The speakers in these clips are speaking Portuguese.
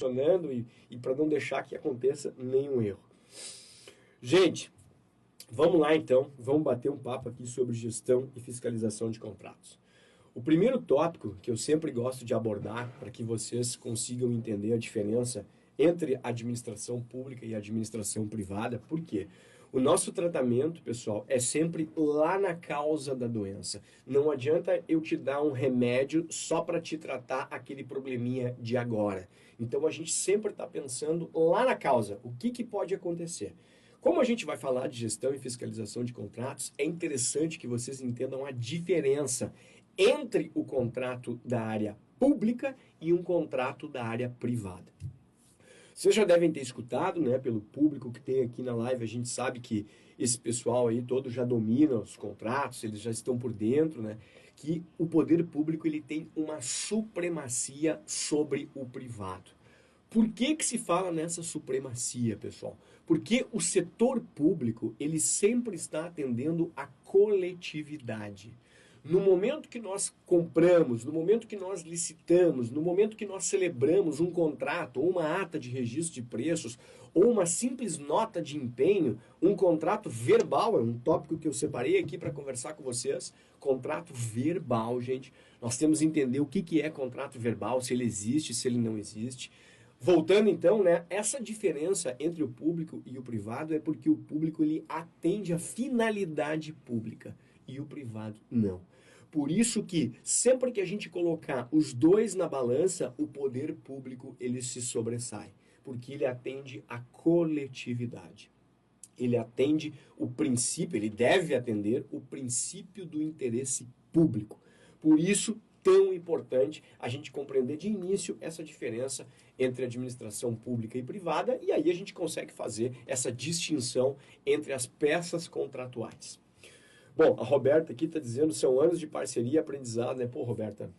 funcionando e para não deixar que aconteça nenhum erro. Gente, vamos lá então, vamos bater um papo aqui sobre gestão e fiscalização de contratos. O primeiro tópico que eu sempre gosto de abordar para que vocês consigam entender a diferença entre administração pública e administração privada, por quê? O nosso tratamento, pessoal, é sempre lá na causa da doença. Não adianta eu te dar um remédio só para te tratar aquele probleminha de agora. Então a gente sempre está pensando lá na causa, o que pode acontecer. Como a gente vai falar de gestão e fiscalização de contratos, é interessante que vocês entendam a diferença entre o contrato da área pública e um contrato da área privada. Vocês já devem ter escutado, né, pelo público que tem aqui na live, a gente sabe que esse pessoal aí todo já domina os contratos, eles já estão por dentro, né, que o poder público ele tem uma supremacia sobre o privado. Por que se fala nessa supremacia, pessoal? Porque o setor público, ele sempre está atendendo a coletividade. No momento que nós compramos, no momento que nós licitamos, no momento que nós celebramos um contrato, ou uma ata de registro de preços, ou uma simples nota de empenho, um contrato verbal, é um tópico que eu separei aqui para conversar com vocês, contrato verbal, gente. Nós temos que entender o que é contrato verbal, se ele existe, se ele não existe. Voltando então, né, essa diferença entre o público e o privado é porque o público ele atende a finalidade pública e o privado não. Por isso que sempre que a gente colocar os dois na balança, o poder público ele se sobressai, porque ele atende a coletividade. Ele atende o princípio, ele deve atender o princípio do interesse público. Por isso, tão importante a gente compreender de início essa diferença entre administração pública e privada, e aí a gente consegue fazer essa distinção entre as peças contratuais. Bom, a Roberta aqui está dizendo são anos de parceria e aprendizado, né? Pô, Roberta,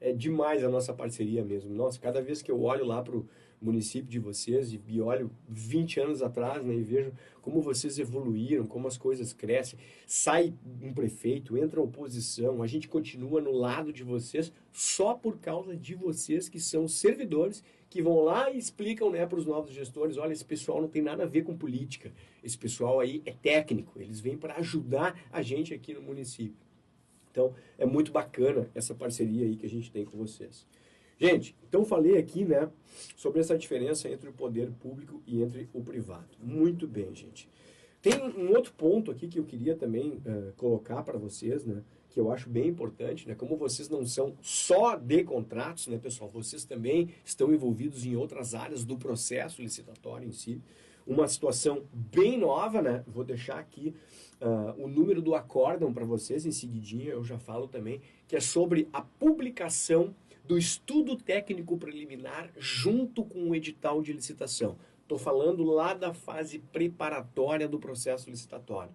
é demais a nossa parceria mesmo. Nossa, cada vez que eu olho lá para o município de vocês e olho 20 anos atrás, né, e vejo como vocês evoluíram, como as coisas crescem, sai um prefeito, entra a oposição, a gente continua no lado de vocês só por causa de vocês que são servidores que vão lá e explicam, né, para os novos gestores, olha, esse pessoal não tem nada a ver com política, esse pessoal aí é técnico, eles vêm para ajudar a gente aqui no município. Então, é muito bacana essa parceria aí que a gente tem com vocês. Gente, então falei aqui, né, sobre essa diferença entre o poder público e entre o privado. Muito bem, gente. Tem um outro ponto aqui que eu queria também colocar para vocês, né, que eu acho bem importante, né, como vocês não são só de contratos, né, pessoal, vocês também estão envolvidos em outras áreas do processo licitatório em si. Uma situação bem nova, né, vou deixar aqui o número do acórdão para vocês em seguidinha, eu já falo também, que é sobre a publicação do estudo técnico preliminar junto com o edital de licitação. Estou falando lá da fase preparatória do processo licitatório.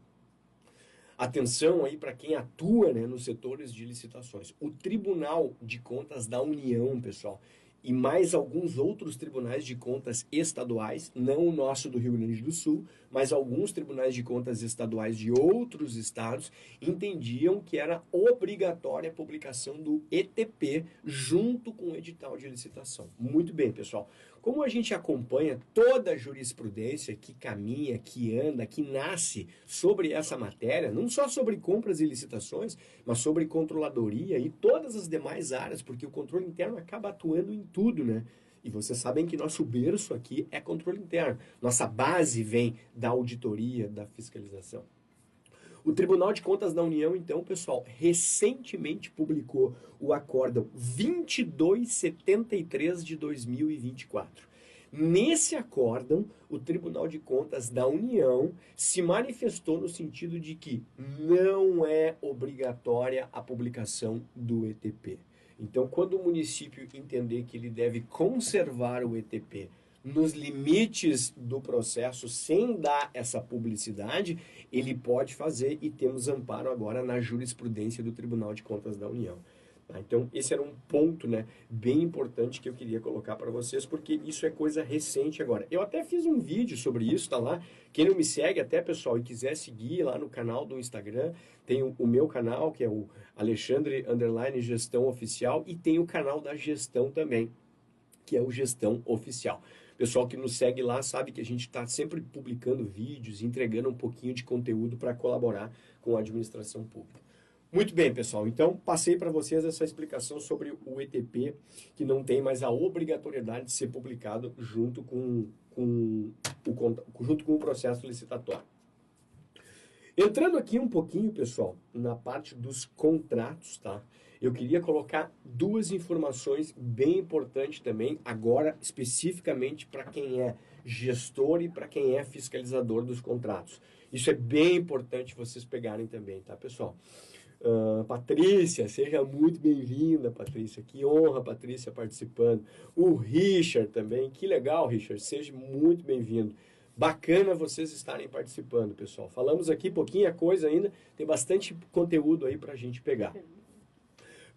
Atenção aí para quem atua, né, nos setores de licitações. O Tribunal de Contas da União, pessoal, e mais alguns outros tribunais de contas estaduais, não o nosso do Rio Grande do Sul, mas alguns tribunais de contas estaduais de outros estados, entendiam que era obrigatória a publicação do ETP junto com o edital de licitação. Muito bem, pessoal. Como a gente acompanha toda a jurisprudência que caminha, que anda, que nasce sobre essa matéria, não só sobre compras e licitações, mas sobre controladoria e todas as demais áreas, porque o controle interno acaba atuando em tudo, né? E vocês sabem que nosso berço aqui é controle interno. Nossa base vem da auditoria, da fiscalização. O Tribunal de Contas da União, então, pessoal, recentemente publicou o acórdão 2273 de 2024. Nesse acórdão, o Tribunal de Contas da União se manifestou no sentido de que não é obrigatória a publicação do ETP. Então, quando o município entender que ele deve conservar o ETP nos limites do processo sem dar essa publicidade, ele pode fazer e temos amparo agora na jurisprudência do Tribunal de Contas da União. Então, esse era um ponto, né, bem importante que eu queria colocar para vocês, porque isso é coisa recente agora. Eu até fiz um vídeo sobre isso, tá lá. Quem não me segue até, pessoal, e quiser seguir lá no canal do Instagram, tem o meu canal, que é o Alexandre _Gestão Oficial, e tem o canal da gestão também. que é o Gestão Oficial. Pessoal que nos segue lá sabe que a gente está sempre publicando vídeos, entregando um pouquinho de conteúdo para colaborar com a administração pública. Muito bem, pessoal. Então, passei para vocês essa explicação sobre o ETP, que não tem mais a obrigatoriedade de ser publicado junto com o processo licitatório. Entrando aqui um pouquinho, pessoal, na parte dos contratos, tá? Eu queria colocar duas informações bem importantes também, agora especificamente para quem é gestor e para quem é fiscalizador dos contratos. Isso é bem importante vocês pegarem também, tá, pessoal? Patrícia, seja muito bem-vinda, Patrícia. Que honra, Patrícia, participando. O Richard também, que legal, Richard. Seja muito bem-vindo. Bacana vocês estarem participando, pessoal. Falamos aqui pouquinha coisa ainda, tem bastante conteúdo aí para a gente pegar.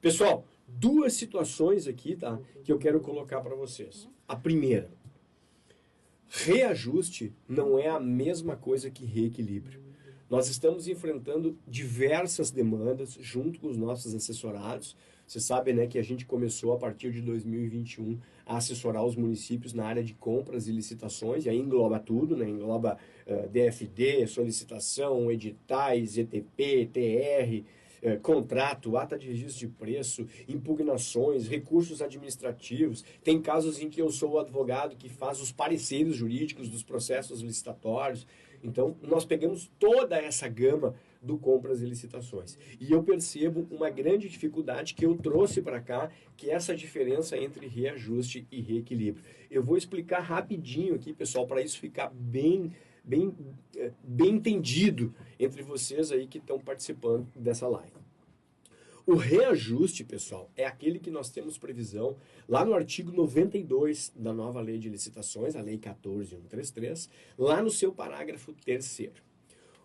Pessoal, duas situações aqui, tá, que eu quero colocar para vocês. A primeira, reajuste não é a mesma coisa que reequilíbrio. Nós estamos enfrentando diversas demandas junto com os nossos assessorados. Você sabe, né, que a gente começou a partir de 2021 a assessorar os municípios na área de compras e licitações, e aí engloba tudo, né? Engloba DFD, solicitação, editais, ETP, TR, contrato, ata de registro de preço, impugnações, recursos administrativos. Tem casos em que eu sou o advogado que faz os pareceres jurídicos dos processos licitatórios. Então, nós pegamos toda essa gama do compras e licitações. E eu percebo uma grande dificuldade que eu trouxe para cá, que é essa diferença entre reajuste e reequilíbrio. Eu vou explicar rapidinho aqui, pessoal, para isso ficar bem entendido entre vocês aí que estão participando dessa live. O reajuste, pessoal, é aquele que nós temos previsão lá no artigo 92 da nova lei de licitações, a lei 14.133, lá no seu parágrafo 3º.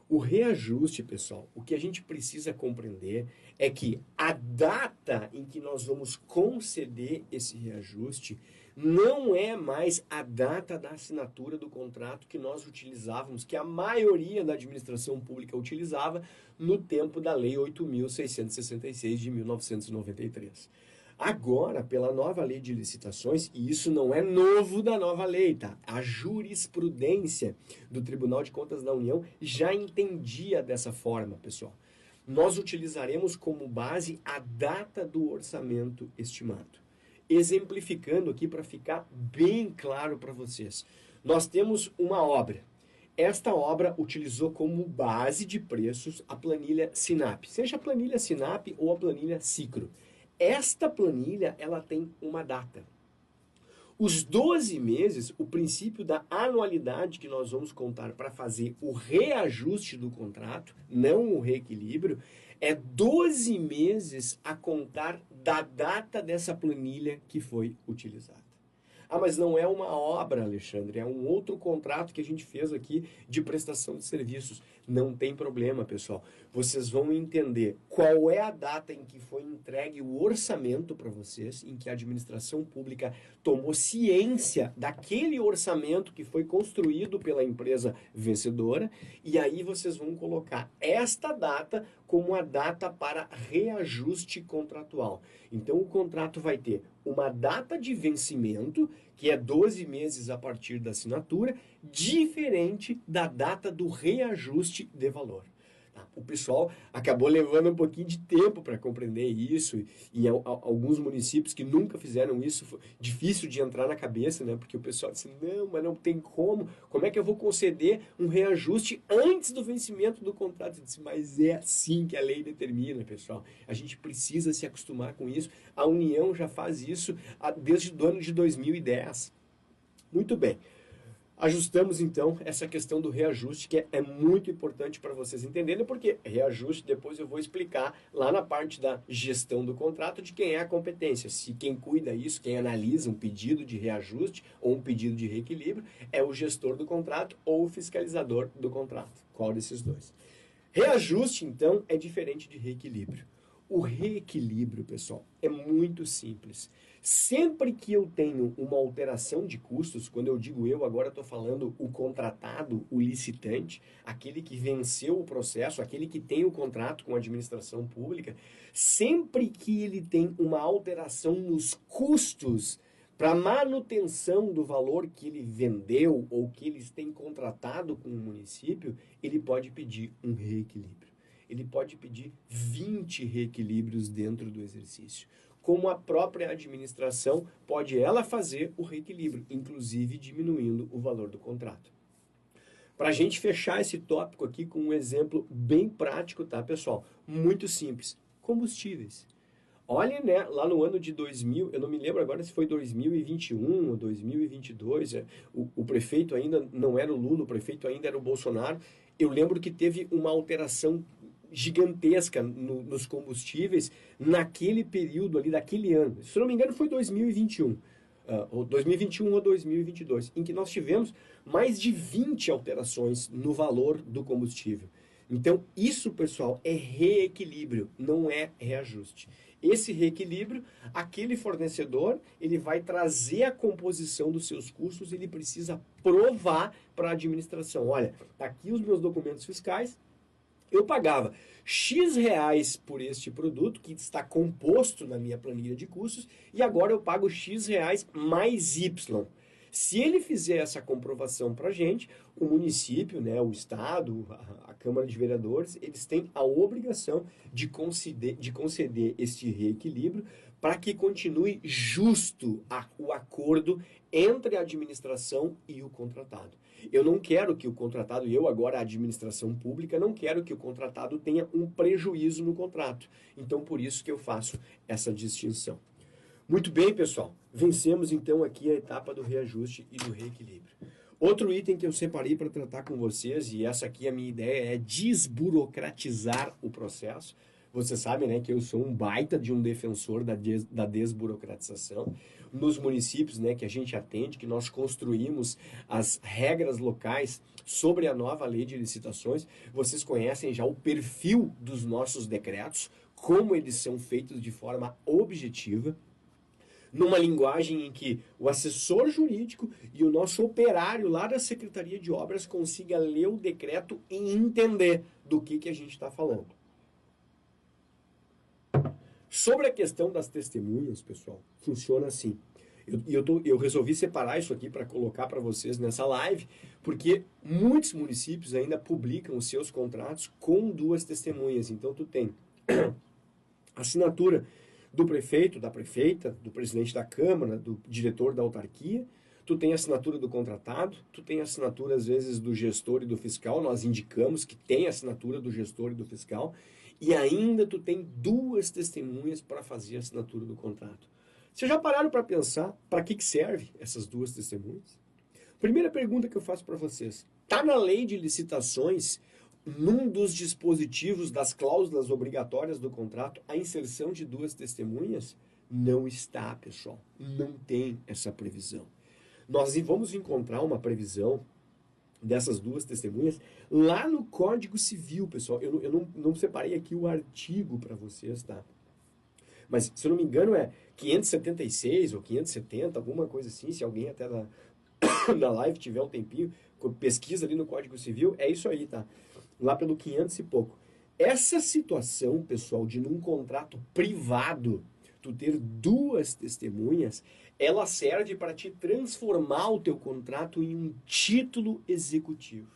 O reajuste, pessoal, o que a gente precisa compreender é que a data em que nós vamos conceder esse reajuste não é mais a data da assinatura do contrato que nós utilizávamos, que a maioria da administração pública utilizava no tempo da Lei 8.666 de 1993. Agora, pela nova lei de licitações, e isso não é novo da nova lei, tá? A jurisprudência do Tribunal de Contas da União já entendia dessa forma, pessoal. Nós utilizaremos como base a data do orçamento estimado. Exemplificando aqui para ficar bem claro para vocês. Nós temos uma obra. Esta obra utilizou como base de preços a planilha SINAP, seja a planilha SINAP ou a planilha SICRO. Esta planilha, ela tem uma data. Os 12 meses, o princípio da anualidade que nós vamos contar para fazer o reajuste do contrato, não o reequilíbrio, é 12 meses a contar da data dessa planilha que foi utilizada. Ah, mas não é uma obra, Alexandre, é um outro contrato que a gente fez aqui de prestação de serviços. Não tem problema, pessoal. Vocês vão entender qual é a data em que foi entregue o orçamento para vocês, em que a administração pública tomou ciência daquele orçamento que foi construído pela empresa vencedora, e aí vocês vão colocar esta data como a data para reajuste contratual. Então, o contrato vai ter uma data de vencimento, que é 12 meses a partir da assinatura, diferente da data do reajuste de valor. O pessoal acabou levando um pouquinho de tempo para compreender isso, e alguns municípios que nunca fizeram isso, foi difícil de entrar na cabeça, né? Porque o pessoal disse, não, mas não tem como é que eu vou conceder um reajuste antes do vencimento do contrato? Eu disse, mas é assim que a lei determina, pessoal. A gente precisa se acostumar com isso. A União já faz isso desde o ano de 2010. Muito bem. Ajustamos, então, essa questão do reajuste, que é muito importante para vocês entenderem, porque reajuste, depois eu vou explicar lá na parte da gestão do contrato de quem é a competência. Se quem cuida isso, quem analisa um pedido de reajuste ou um pedido de reequilíbrio, é o gestor do contrato ou o fiscalizador do contrato. Qual desses dois? Reajuste, então, é diferente de reequilíbrio. O reequilíbrio, pessoal, é muito simples. Sempre que eu tenho uma alteração de custos, quando eu digo eu, agora estou falando o contratado, o licitante, aquele que venceu o processo, aquele que tem o contrato com a administração pública, sempre que ele tem uma alteração nos custos Para manutenção do valor que ele vendeu ou que eles têm contratado com o município, ele pode pedir um reequilíbrio. Ele pode pedir 20 reequilíbrios dentro do exercício. Como a própria administração pode ela fazer o reequilíbrio, inclusive diminuindo o valor do contrato. Para a gente fechar esse tópico aqui com um exemplo bem prático, tá, pessoal? Muito simples. Combustíveis. Olha, né, lá no ano de 2000, eu não me lembro agora se foi 2021 ou 2022, o prefeito ainda não era o Lula, o prefeito ainda era o Bolsonaro. Eu lembro que teve uma alteração gigantesca nos combustíveis naquele período ali, daquele ano. Se eu não me engano, foi 2021. Ou 2021 ou 2022, em que nós tivemos mais de 20 alterações no valor do combustível. Então, isso, pessoal, é reequilíbrio, não é reajuste. Esse reequilíbrio, aquele fornecedor, ele vai trazer a composição dos seus custos, ele precisa provar para a administração. Olha, tá aqui os meus documentos fiscais, eu pagava X reais por este produto, que está composto na minha planilha de custos, e agora eu pago X reais mais Y. Se ele fizer essa comprovação para a gente, o município, né, o Estado, a Câmara de Vereadores, eles têm a obrigação de conceder este reequilíbrio para que continue justo o acordo entre a administração e o contratado. Eu não quero que o contratado, eu agora, a administração pública, não quero que o contratado tenha um prejuízo no contrato. Então, por isso que eu faço essa distinção. Muito bem, pessoal. Vencemos, então, aqui a etapa do reajuste e do reequilíbrio. Outro item que eu separei para tratar com vocês, e essa aqui a minha ideia é desburocratizar o processo. Você sabe, né, que eu sou um baita de um defensor da desburocratização. Nos municípios, né, que a gente atende, que nós construímos as regras locais sobre a nova lei de licitações, vocês conhecem já o perfil dos nossos decretos, como eles são feitos de forma objetiva, numa linguagem em que o assessor jurídico e o nosso operário lá da Secretaria de Obras consiga ler o decreto e entender do que a gente está falando. Sobre a questão das testemunhas, pessoal, funciona assim. Eu resolvi separar isso aqui para colocar para vocês nessa live, porque muitos municípios ainda publicam os seus contratos com 2 testemunhas. Então, tu tem assinatura do prefeito, da prefeita, do presidente da Câmara, do diretor da autarquia, tu tem a assinatura do contratado, tu tem a assinatura, às vezes, do gestor e do fiscal, nós indicamos que tem a assinatura do gestor e do fiscal, e ainda tu tem 2 testemunhas para fazer a assinatura do contrato. Vocês já pararam para pensar para que serve essas 2 testemunhas? Primeira pergunta que eu faço para vocês. Está na lei de licitações, num dos dispositivos das cláusulas obrigatórias do contrato, a inserção de 2 testemunhas? Não está, pessoal. Não tem essa previsão. Nós vamos encontrar uma previsão dessas 2 testemunhas lá no Código Civil, pessoal. Eu não separei aqui o artigo para vocês, tá? Mas, se eu não me engano, é 576 ou 570, alguma coisa assim. Se alguém até na live tiver um tempinho, pesquisa ali no Código Civil, é isso aí, tá? Lá pelo 500 e pouco. Essa situação, pessoal, de num contrato privado, tu ter 2 testemunhas, ela serve para te transformar o teu contrato em um título executivo.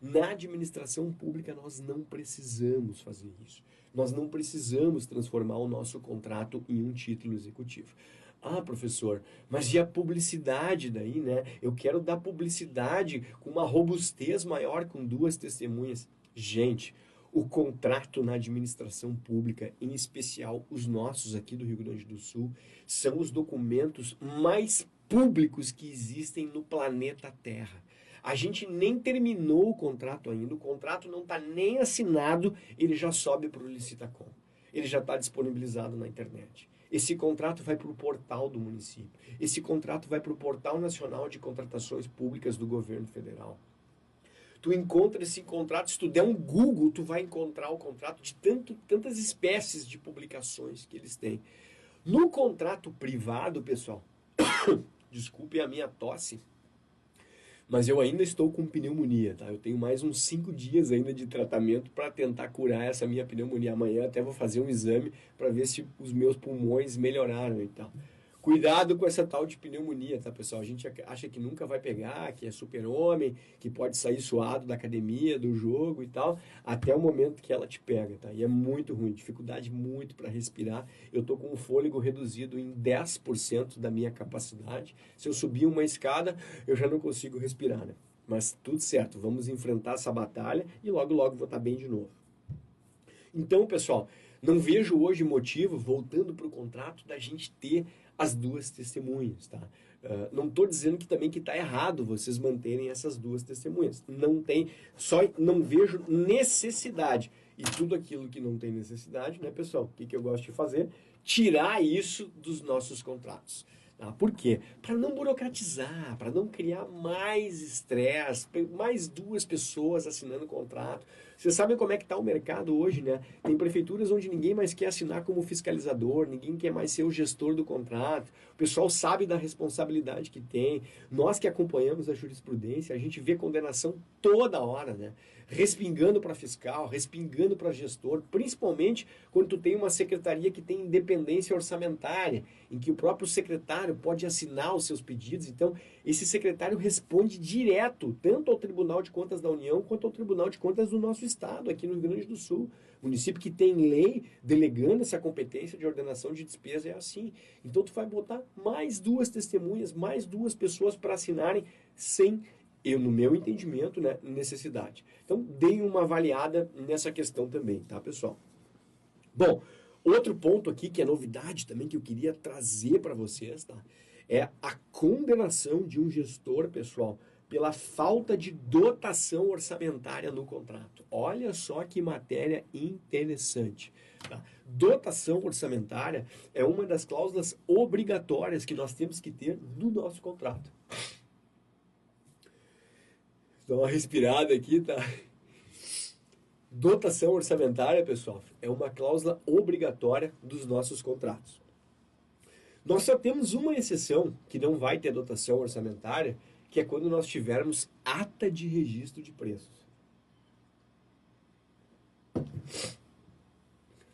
Na administração pública, nós não precisamos fazer isso. Nós não precisamos transformar o nosso contrato em um título executivo. Ah, professor, mas e a publicidade daí, né? Eu quero dar publicidade com uma robustez maior com 2 testemunhas. Gente, o contrato na administração pública, em especial os nossos aqui do Rio Grande do Sul, são os documentos mais públicos que existem no planeta Terra. A gente nem terminou o contrato ainda, o contrato não está nem assinado, ele já sobe para o Licitacom. Ele já está disponibilizado na internet. Esse contrato vai para o portal do município. Esse contrato vai para o Portal Nacional de Contratações Públicas do Governo Federal. Tu encontra esse contrato, se tu der um Google, tu vai encontrar o contrato de tantas espécies de publicações que eles têm. No contrato privado, pessoal, desculpe a minha tosse, mas eu ainda estou com pneumonia, tá? Eu tenho mais uns 5 dias ainda de tratamento para tentar curar essa minha pneumonia. Amanhã até vou fazer um exame para ver se os meus pulmões melhoraram e tal. Cuidado com essa tal de pneumonia, tá, pessoal? A gente acha que nunca vai pegar, que é super-homem, que pode sair suado da academia, do jogo e tal, até o momento que ela te pega, tá? E é muito ruim, dificuldade muito para respirar. Eu tô com o fôlego reduzido em 10% da minha capacidade. Se eu subir uma escada, eu já não consigo respirar, né? Mas tudo certo, vamos enfrentar essa batalha e logo, logo vou estar bem de novo. Então, pessoal, não vejo hoje motivo, voltando para o contrato, da gente ter as duas testemunhas, tá? Não estou dizendo que também que está errado vocês manterem essas duas testemunhas. Não tem, só não vejo necessidade. E tudo aquilo que não tem necessidade, né, pessoal? O que eu gosto de fazer? Tirar isso dos nossos contratos. Tá? Por quê? Para não burocratizar, para não criar mais estresse, mais duas pessoas assinando contrato. Vocês sabem como é que está o mercado hoje, né? Tem prefeituras onde ninguém mais quer assinar como fiscalizador, ninguém quer mais ser o gestor do contrato. O pessoal sabe da responsabilidade que tem. Nós que acompanhamos a jurisprudência, a gente vê condenação toda hora, né? Respingando para fiscal, respingando para gestor, principalmente quando tu tem uma secretaria que tem independência orçamentária, em que o próprio secretário pode assinar os seus pedidos. Então, esse secretário responde direto, tanto ao Tribunal de Contas da União, quanto ao Tribunal de Contas do nosso estado, aqui no Rio Grande do Sul. Município que tem lei delegando essa competência de ordenação de despesa é assim. Então, tu vai botar mais duas testemunhas, mais duas pessoas para assinarem sem, no meu entendimento, né, necessidade. Então, deem uma avaliada nessa questão também, tá, pessoal? Bom, outro ponto aqui que é novidade também que eu queria trazer para vocês, tá? É a condenação de um gestor, pessoal, pela falta de dotação orçamentária no contrato. Olha só que matéria interessante. Tá? Dotação orçamentária é uma das cláusulas obrigatórias que nós temos que ter no nosso contrato. Dá uma respirada aqui, tá? Dotação orçamentária, pessoal, é uma cláusula obrigatória dos nossos contratos. Nós só temos uma exceção que não vai ter dotação orçamentária, que é quando nós tivermos ata de registro de preços.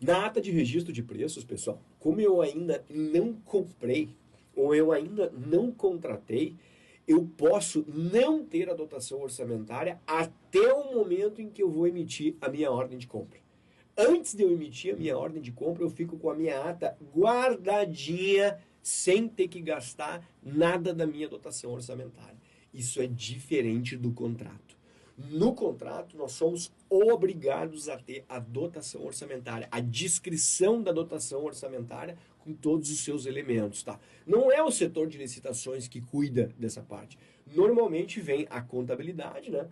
Na ata de registro de preços, pessoal, como eu ainda não comprei ou eu ainda não contratei, eu posso não ter a dotação orçamentária até o momento em que eu vou emitir a minha ordem de compra. Antes de eu emitir a minha ordem de compra, eu fico com a minha ata guardadinha, sem ter que gastar nada da minha dotação orçamentária. Isso é diferente do contrato. No contrato, nós somos obrigados a ter a dotação orçamentária, a descrição da dotação orçamentária com todos os seus elementos, tá? Não é o setor de licitações que cuida dessa parte. Normalmente vem a contabilidade, né?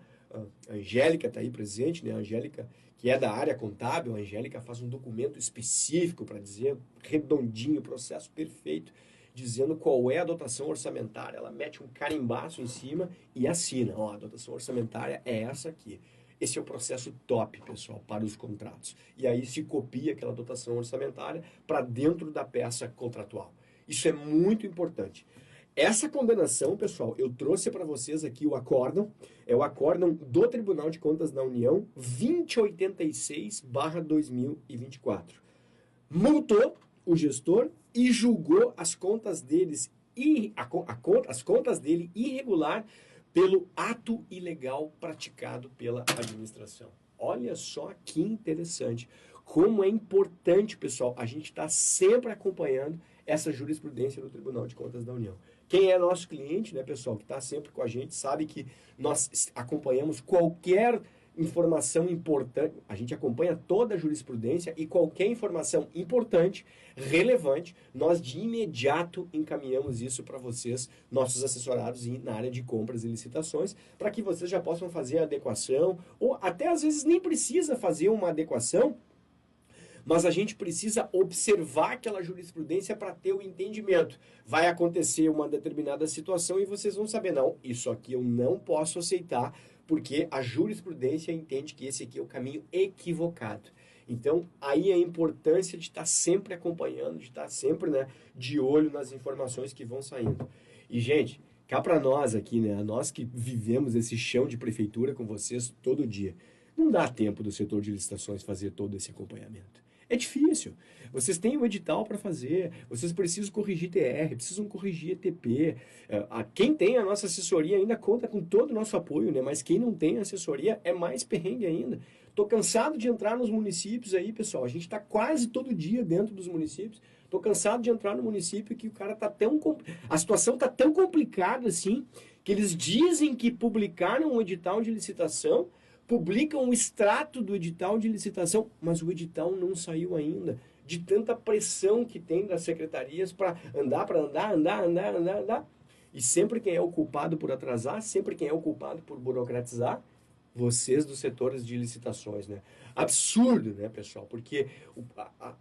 A Angélica está aí presente, né? A Angélica, que é da área contábil, a Angélica faz um documento específico para dizer, redondinho, processo perfeito, dizendo qual é a dotação orçamentária. Ela mete um carimbaço em cima e assina. Ó, a dotação orçamentária é essa aqui. Esse é o processo top, pessoal, para os contratos. E aí se copia aquela dotação orçamentária para dentro da peça contratual. Isso é muito importante. Essa condenação, pessoal, eu trouxe para vocês aqui o acórdão. É o acórdão do Tribunal de Contas da União 2086/2024. Multou o gestor e julgou as contas deles as contas dele irregular pelo ato ilegal praticado pela administração. Olha só que interessante. Como é importante, pessoal, a gente está sempre acompanhando essa jurisprudência do Tribunal de Contas da União. Quem é nosso cliente, né, pessoal, que está sempre com a gente, sabe que nós acompanhamos qualquer informação importante, a gente acompanha toda a jurisprudência e qualquer informação importante, relevante, nós de imediato encaminhamos isso para vocês, nossos assessorados na área de compras e licitações, para que vocês já possam fazer a adequação, ou até às vezes nem precisa fazer uma adequação, mas a gente precisa observar aquela jurisprudência para ter o entendimento. Vai acontecer uma determinada situação e vocês vão saber, não, isso aqui eu não posso aceitar, porque a jurisprudência entende que esse aqui é o caminho equivocado. Então, aí a importância de estar sempre acompanhando, de estar sempre, né, de olho nas informações que vão saindo. E, gente, cá para nós aqui, né, nós que vivemos esse chão de prefeitura com vocês todo dia, não dá tempo do setor de licitações fazer todo esse acompanhamento. É difícil. Vocês têm o edital para fazer, vocês precisam corrigir TR, precisam corrigir ETP. Quem tem a nossa assessoria ainda conta com todo o nosso apoio, né? Mas quem não tem assessoria é mais perrengue ainda. Tô cansado de entrar nos municípios aí, pessoal. A gente está quase todo dia dentro dos municípios. Tô cansado de entrar no município que o cara tá a situação tá tão complicada assim, que eles dizem que publicaram um edital de licitação, publicam um extrato do edital de licitação, mas o edital não saiu ainda. De tanta pressão que tem das secretarias para andar. E sempre quem é o culpado por atrasar, sempre quem é o culpado por burocratizar, vocês dos setores de licitações, né? Absurdo, né, pessoal? Porque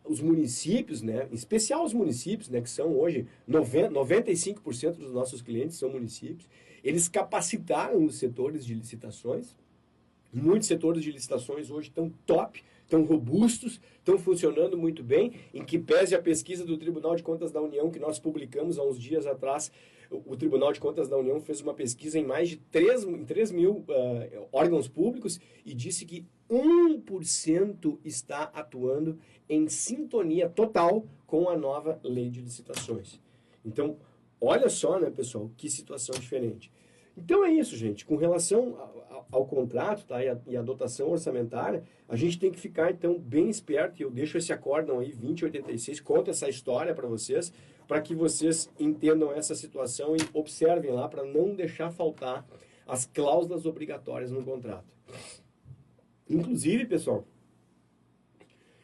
os municípios, né, em especial os municípios, né, que são hoje 95% dos nossos clientes são municípios, eles capacitaram os setores de licitações. Muitos setores de licitações hoje estão top, estão robustos, estão funcionando muito bem, em que pese a pesquisa do Tribunal de Contas da União, que nós publicamos há uns dias atrás. O Tribunal de Contas da União fez uma pesquisa em mais de 3 mil órgãos públicos e disse que 1% está atuando em sintonia total com a nova lei de licitações. Então, olha só, né, pessoal, que situação diferente. Então é isso, gente. Com relação ao contrato, tá, e a dotação orçamentária, a gente tem que ficar, então, bem esperto. E eu deixo esse acórdão aí, 2086, conto essa história para vocês, para que vocês entendam essa situação e observem lá, para não deixar faltar as cláusulas obrigatórias no contrato. Inclusive, pessoal,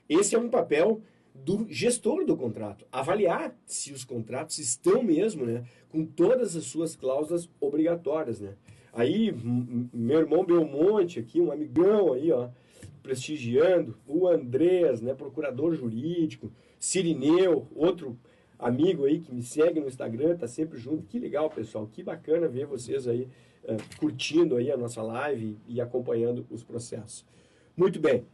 esse é um papel do gestor do contrato, avaliar se os contratos estão mesmo, né, com todas as suas cláusulas obrigatórias, né. Aí, meu irmão Belmonte aqui, um amigão aí, ó, prestigiando, o Andrés, né, procurador jurídico, Cirineu, outro amigo aí que me segue no Instagram, tá sempre junto. Que legal, pessoal, que bacana ver vocês aí curtindo aí a nossa live e acompanhando os processos. Muito bem.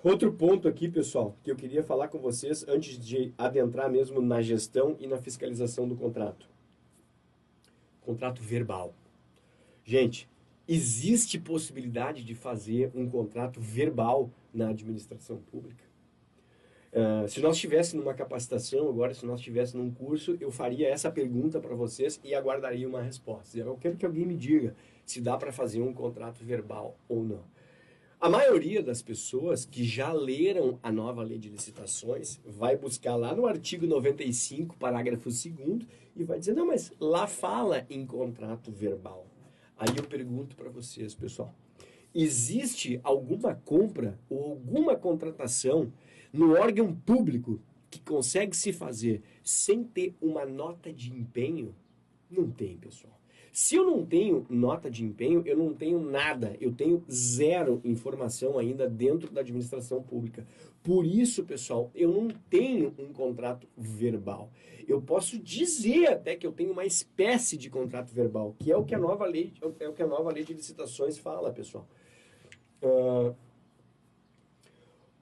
Outro ponto aqui, pessoal, que eu queria falar com vocês antes de adentrar mesmo na gestão e na fiscalização do contrato. Contrato verbal. Gente, existe possibilidade de fazer um contrato verbal na administração pública? Se nós estivéssemos numa capacitação agora, se nós estivéssemos num curso, eu faria essa pergunta para vocês e aguardaria uma resposta. Eu quero que alguém me diga se dá para fazer um contrato verbal ou não. A maioria das pessoas que já leram a nova lei de licitações vai buscar lá no artigo 95, parágrafo 2º, e vai dizer, não, mas lá fala em contrato verbal. Aí eu pergunto para vocês, pessoal, existe alguma compra ou alguma contratação no órgão público que consegue se fazer sem ter uma nota de empenho? Não tem, pessoal. Se eu não tenho nota de empenho, eu não tenho nada. Eu tenho zero informação ainda dentro da administração pública. Por isso, pessoal, eu não tenho um contrato verbal. Eu posso dizer até que eu tenho uma espécie de contrato verbal, que é o que a nova lei de licitações fala, pessoal.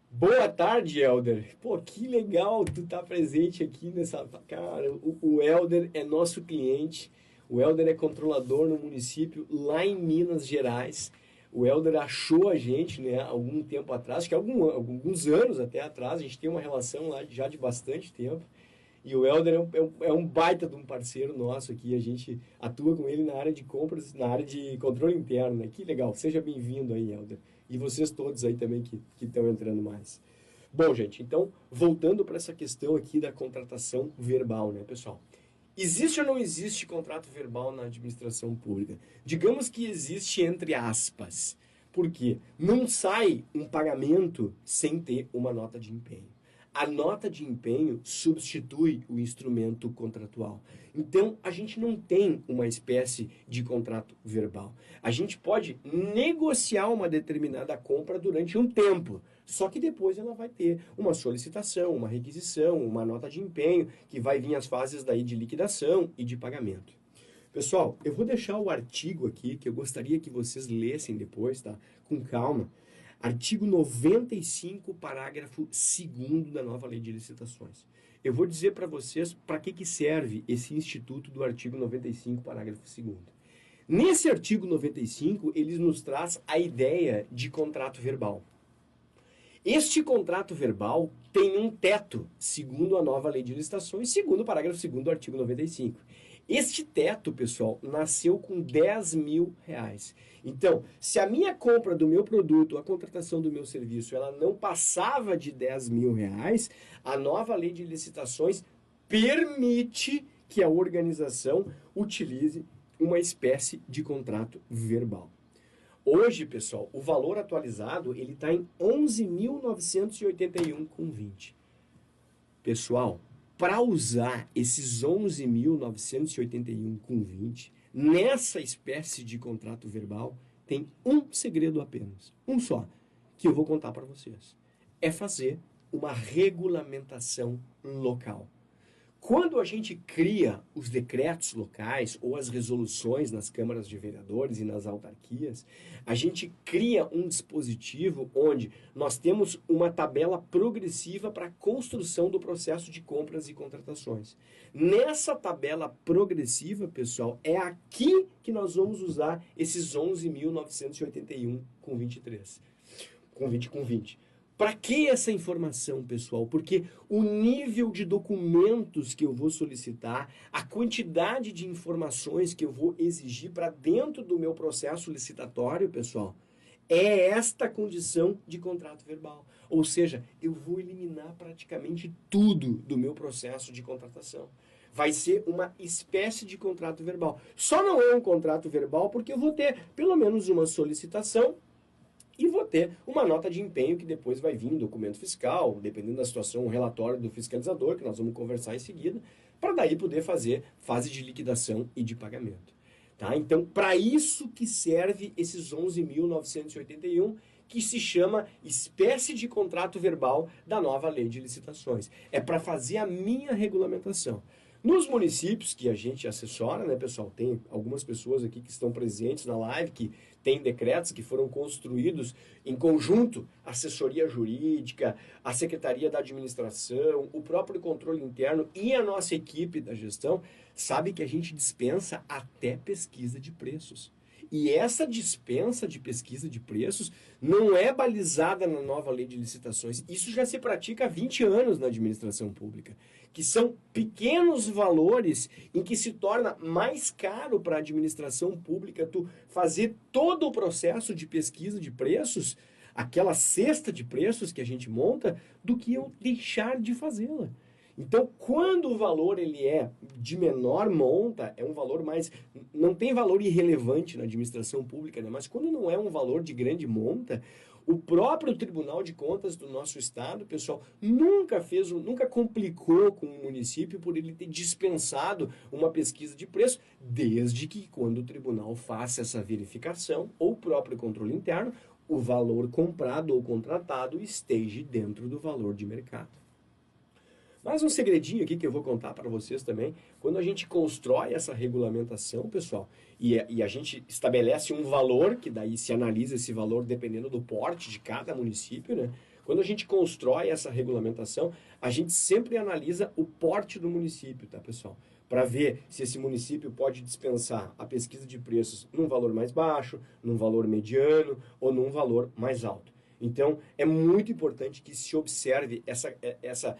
Boa tarde, Helder. Pô, que legal tu tá presente aqui nessa... Cara, o Helder é nosso cliente. O Helder é controlador no município lá em Minas Gerais. O Helder achou a gente, né, algum tempo atrás, acho que alguns anos até atrás, a gente tem uma relação lá já de bastante tempo. E o Helder é um baita de um parceiro nosso aqui, a gente atua com ele na área de compras, na área de controle interno, né? Que legal, seja bem-vindo aí, Helder. E vocês todos aí também que estão entrando mais. Bom, gente, então, voltando para essa questão aqui da contratação verbal, né, pessoal? Existe ou não existe contrato verbal na administração pública? Digamos que existe entre aspas. Por quê? Não sai um pagamento sem ter uma nota de empenho. A nota de empenho substitui o instrumento contratual. Então, a gente não tem uma espécie de contrato verbal. A gente pode negociar uma determinada compra durante um tempo, só que depois ela vai ter uma solicitação, uma requisição, uma nota de empenho, que vai vir as fases daí de liquidação e de pagamento. Pessoal, eu vou deixar o artigo aqui, que eu gostaria que vocês lessem depois, tá? Com calma. Artigo 95, parágrafo 2º da nova lei de licitações. Eu vou dizer para vocês para que serve esse instituto do artigo 95, parágrafo 2º. Nesse artigo 95, ele nos traz a ideia de contrato verbal. Este contrato verbal tem um teto, segundo a nova lei de licitações, segundo o parágrafo 2º do artigo 95. Este teto, pessoal, nasceu com R$ 10.000. Então, se a minha compra do meu produto, a contratação do meu serviço, ela não passava de R$ 10.000, a nova lei de licitações permite que a organização utilize uma espécie de contrato verbal. Hoje, pessoal, o valor atualizado ele está em 11.981,20. Pessoal, para usar esses 11.981,20 nessa espécie de contrato verbal, tem um segredo apenas, um só, que eu vou contar para vocês. É fazer uma regulamentação local. Quando a gente cria os decretos locais ou as resoluções nas câmaras de vereadores e nas autarquias, a gente cria um dispositivo onde nós temos uma tabela progressiva para a construção do processo de compras e contratações. Nessa tabela progressiva, pessoal, é aqui que nós vamos usar esses 11.981,23. Com 20. Para que essa informação, pessoal? Porque o nível de documentos que eu vou solicitar, a quantidade de informações que eu vou exigir para dentro do meu processo licitatório, pessoal, é esta condição de contrato verbal. Ou seja, eu vou eliminar praticamente tudo do meu processo de contratação. Vai ser uma espécie de contrato verbal. Só não é um contrato verbal porque eu vou ter pelo menos uma solicitação e vou ter uma nota de empenho que depois vai vir um documento fiscal, dependendo da situação, um relatório do fiscalizador, que nós vamos conversar em seguida, para daí poder fazer fase de liquidação e de pagamento. Tá? Então, para isso que serve esses 11.981, que se chama espécie de contrato verbal da nova lei de licitações. É para fazer a minha regulamentação. Nos municípios que a gente assessora, né, pessoal, tem algumas pessoas aqui que estão presentes na live, que têm decretos que foram construídos em conjunto, assessoria jurídica, a Secretaria da Administração, o próprio controle interno e a nossa equipe da gestão, sabe que a gente dispensa até pesquisa de preços. E essa dispensa de pesquisa de preços não é balizada na nova lei de licitações. Isso já se pratica há 20 anos na administração pública, que são pequenos valores em que se torna mais caro para a administração pública tu fazer todo o processo de pesquisa de preços, aquela cesta de preços que a gente monta, do que eu deixar de fazê-la. Então, quando o valor ele é de menor monta, é um valor mais... Não tem valor irrelevante na administração pública, né? Mas quando não é um valor de grande monta, o próprio Tribunal de Contas do nosso estado, pessoal, nunca complicou com o município por ele ter dispensado uma pesquisa de preço, desde que quando o tribunal faça essa verificação, ou o próprio controle interno, o valor comprado ou contratado esteja dentro do valor de mercado. Mas um segredinho aqui que eu vou contar para vocês também, quando a gente constrói essa regulamentação, pessoal, e a gente estabelece um valor, que daí se analisa esse valor dependendo do porte de cada município, né? Quando a gente constrói essa regulamentação, a gente sempre analisa o porte do município, tá, pessoal? Para ver se esse município pode dispensar a pesquisa de preços num valor mais baixo, num valor mediano ou num valor mais alto. Então, é muito importante que se observe essa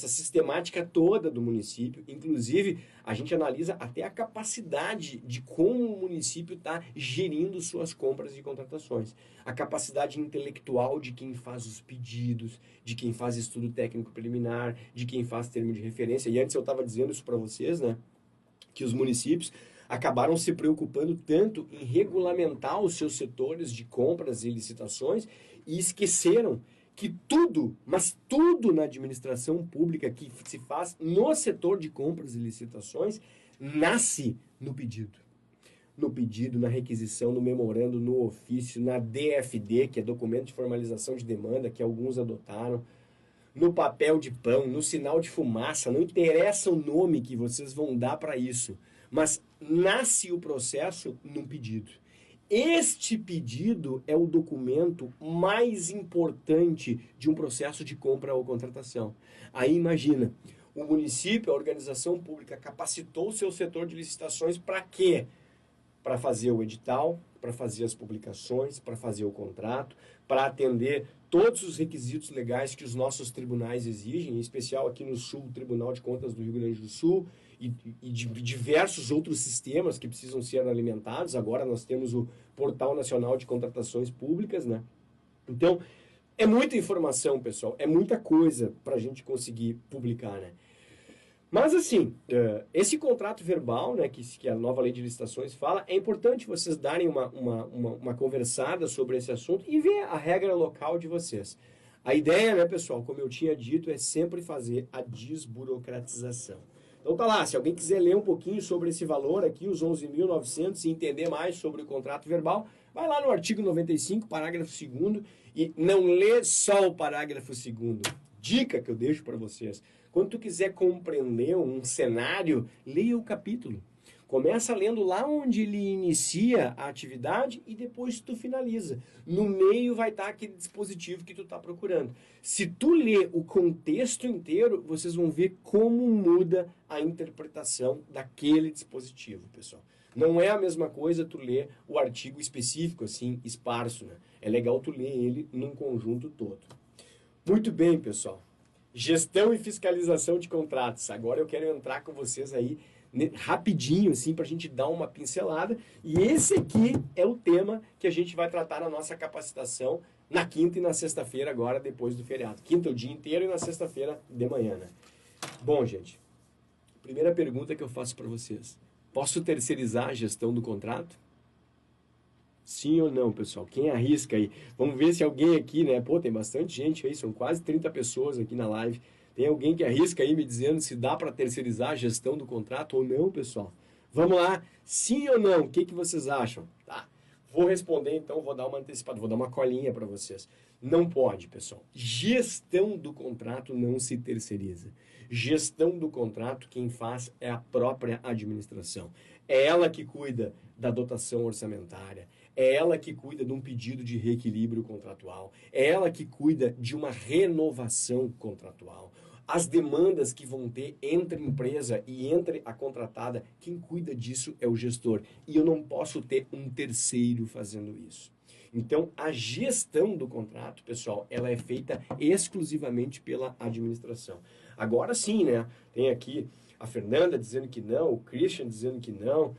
sistemática toda do município. Inclusive, a gente analisa até a capacidade de como o município está gerindo suas compras e contratações. A capacidade intelectual de quem faz os pedidos, de quem faz estudo técnico preliminar, de quem faz termo de referência. E antes eu estava dizendo isso para vocês, né? Que os municípios acabaram se preocupando tanto em regulamentar os seus setores de compras e licitações e esqueceram que tudo, mas tudo na administração pública que se faz no setor de compras e licitações nasce no pedido. No pedido, na requisição, no memorando, no ofício, na DFD, que é documento de formalização de demanda, que alguns adotaram, no papel de pão, no sinal de fumaça, não interessa o nome que vocês vão dar para isso, mas nasce o processo num pedido. Este pedido é o documento mais importante de um processo de compra ou contratação. Aí imagina, o município, a organização pública capacitou o seu setor de licitações para quê? para fazer o edital, para fazer as publicações, para fazer o contrato, para atender todos os requisitos legais que os nossos tribunais exigem, em especial aqui no Sul, o Tribunal de Contas do Rio Grande do Sul e de diversos outros sistemas que precisam ser alimentados. Agora nós temos o Portal Nacional de Contratações Públicas, né? Então, é muita informação, pessoal, é muita coisa para a gente conseguir publicar, né? Mas, assim, esse contrato verbal, né, que a nova lei de licitações fala, é importante vocês darem uma conversada sobre esse assunto e ver a regra local de vocês. A ideia, né, pessoal, como eu tinha dito, é sempre fazer a desburocratização. Então tá lá, se alguém quiser ler um pouquinho sobre esse valor aqui, os 11.900, e entender mais sobre o contrato verbal, vai lá no artigo 95, parágrafo 2º, e não lê só o parágrafo 2º. Dica que eu deixo para vocês. Quando tu quiser compreender um cenário, leia o capítulo. Começa lendo lá onde ele inicia a atividade e depois tu finaliza. No meio vai estar aquele dispositivo que tu está procurando. Se tu ler o contexto inteiro, vocês vão ver como muda a interpretação daquele dispositivo, pessoal. Não é a mesma coisa tu ler o artigo específico, assim, esparso, né? É legal tu ler ele num conjunto todo. Muito bem, pessoal. Gestão e fiscalização de contratos. Agora eu quero entrar com vocês aí rapidinho, assim, para a gente dar uma pincelada. E esse aqui é o tema que a gente vai tratar na nossa capacitação na quinta e na sexta-feira, agora depois do feriado. Quinta o dia inteiro e na sexta-feira de manhã, né? Bom, gente, primeira pergunta que eu faço para vocês. Posso terceirizar a gestão do contrato? Sim ou não, pessoal? Quem arrisca aí? Vamos ver se alguém aqui, né? Pô, tem bastante gente aí, são quase 30 pessoas aqui na live. Tem alguém que arrisca aí me dizendo se dá para terceirizar a gestão do contrato ou não, pessoal? Vamos lá, sim ou não? O que vocês acham? Tá, vou responder então, vou dar uma antecipada, vou dar uma colinha para vocês. Não pode, pessoal. Gestão do contrato não se terceiriza. Gestão do contrato, quem faz é a própria administração. É ela que cuida da dotação orçamentária, é ela que cuida de um pedido de reequilíbrio contratual, é ela que cuida de uma renovação contratual. As demandas que vão ter entre empresa e entre a contratada, quem cuida disso é o gestor. E eu não posso ter um terceiro fazendo isso. Então, a gestão do contrato, pessoal, ela é feita exclusivamente pela administração. Agora sim, né? Tem aqui a Fernanda dizendo que não, o Christian dizendo que não.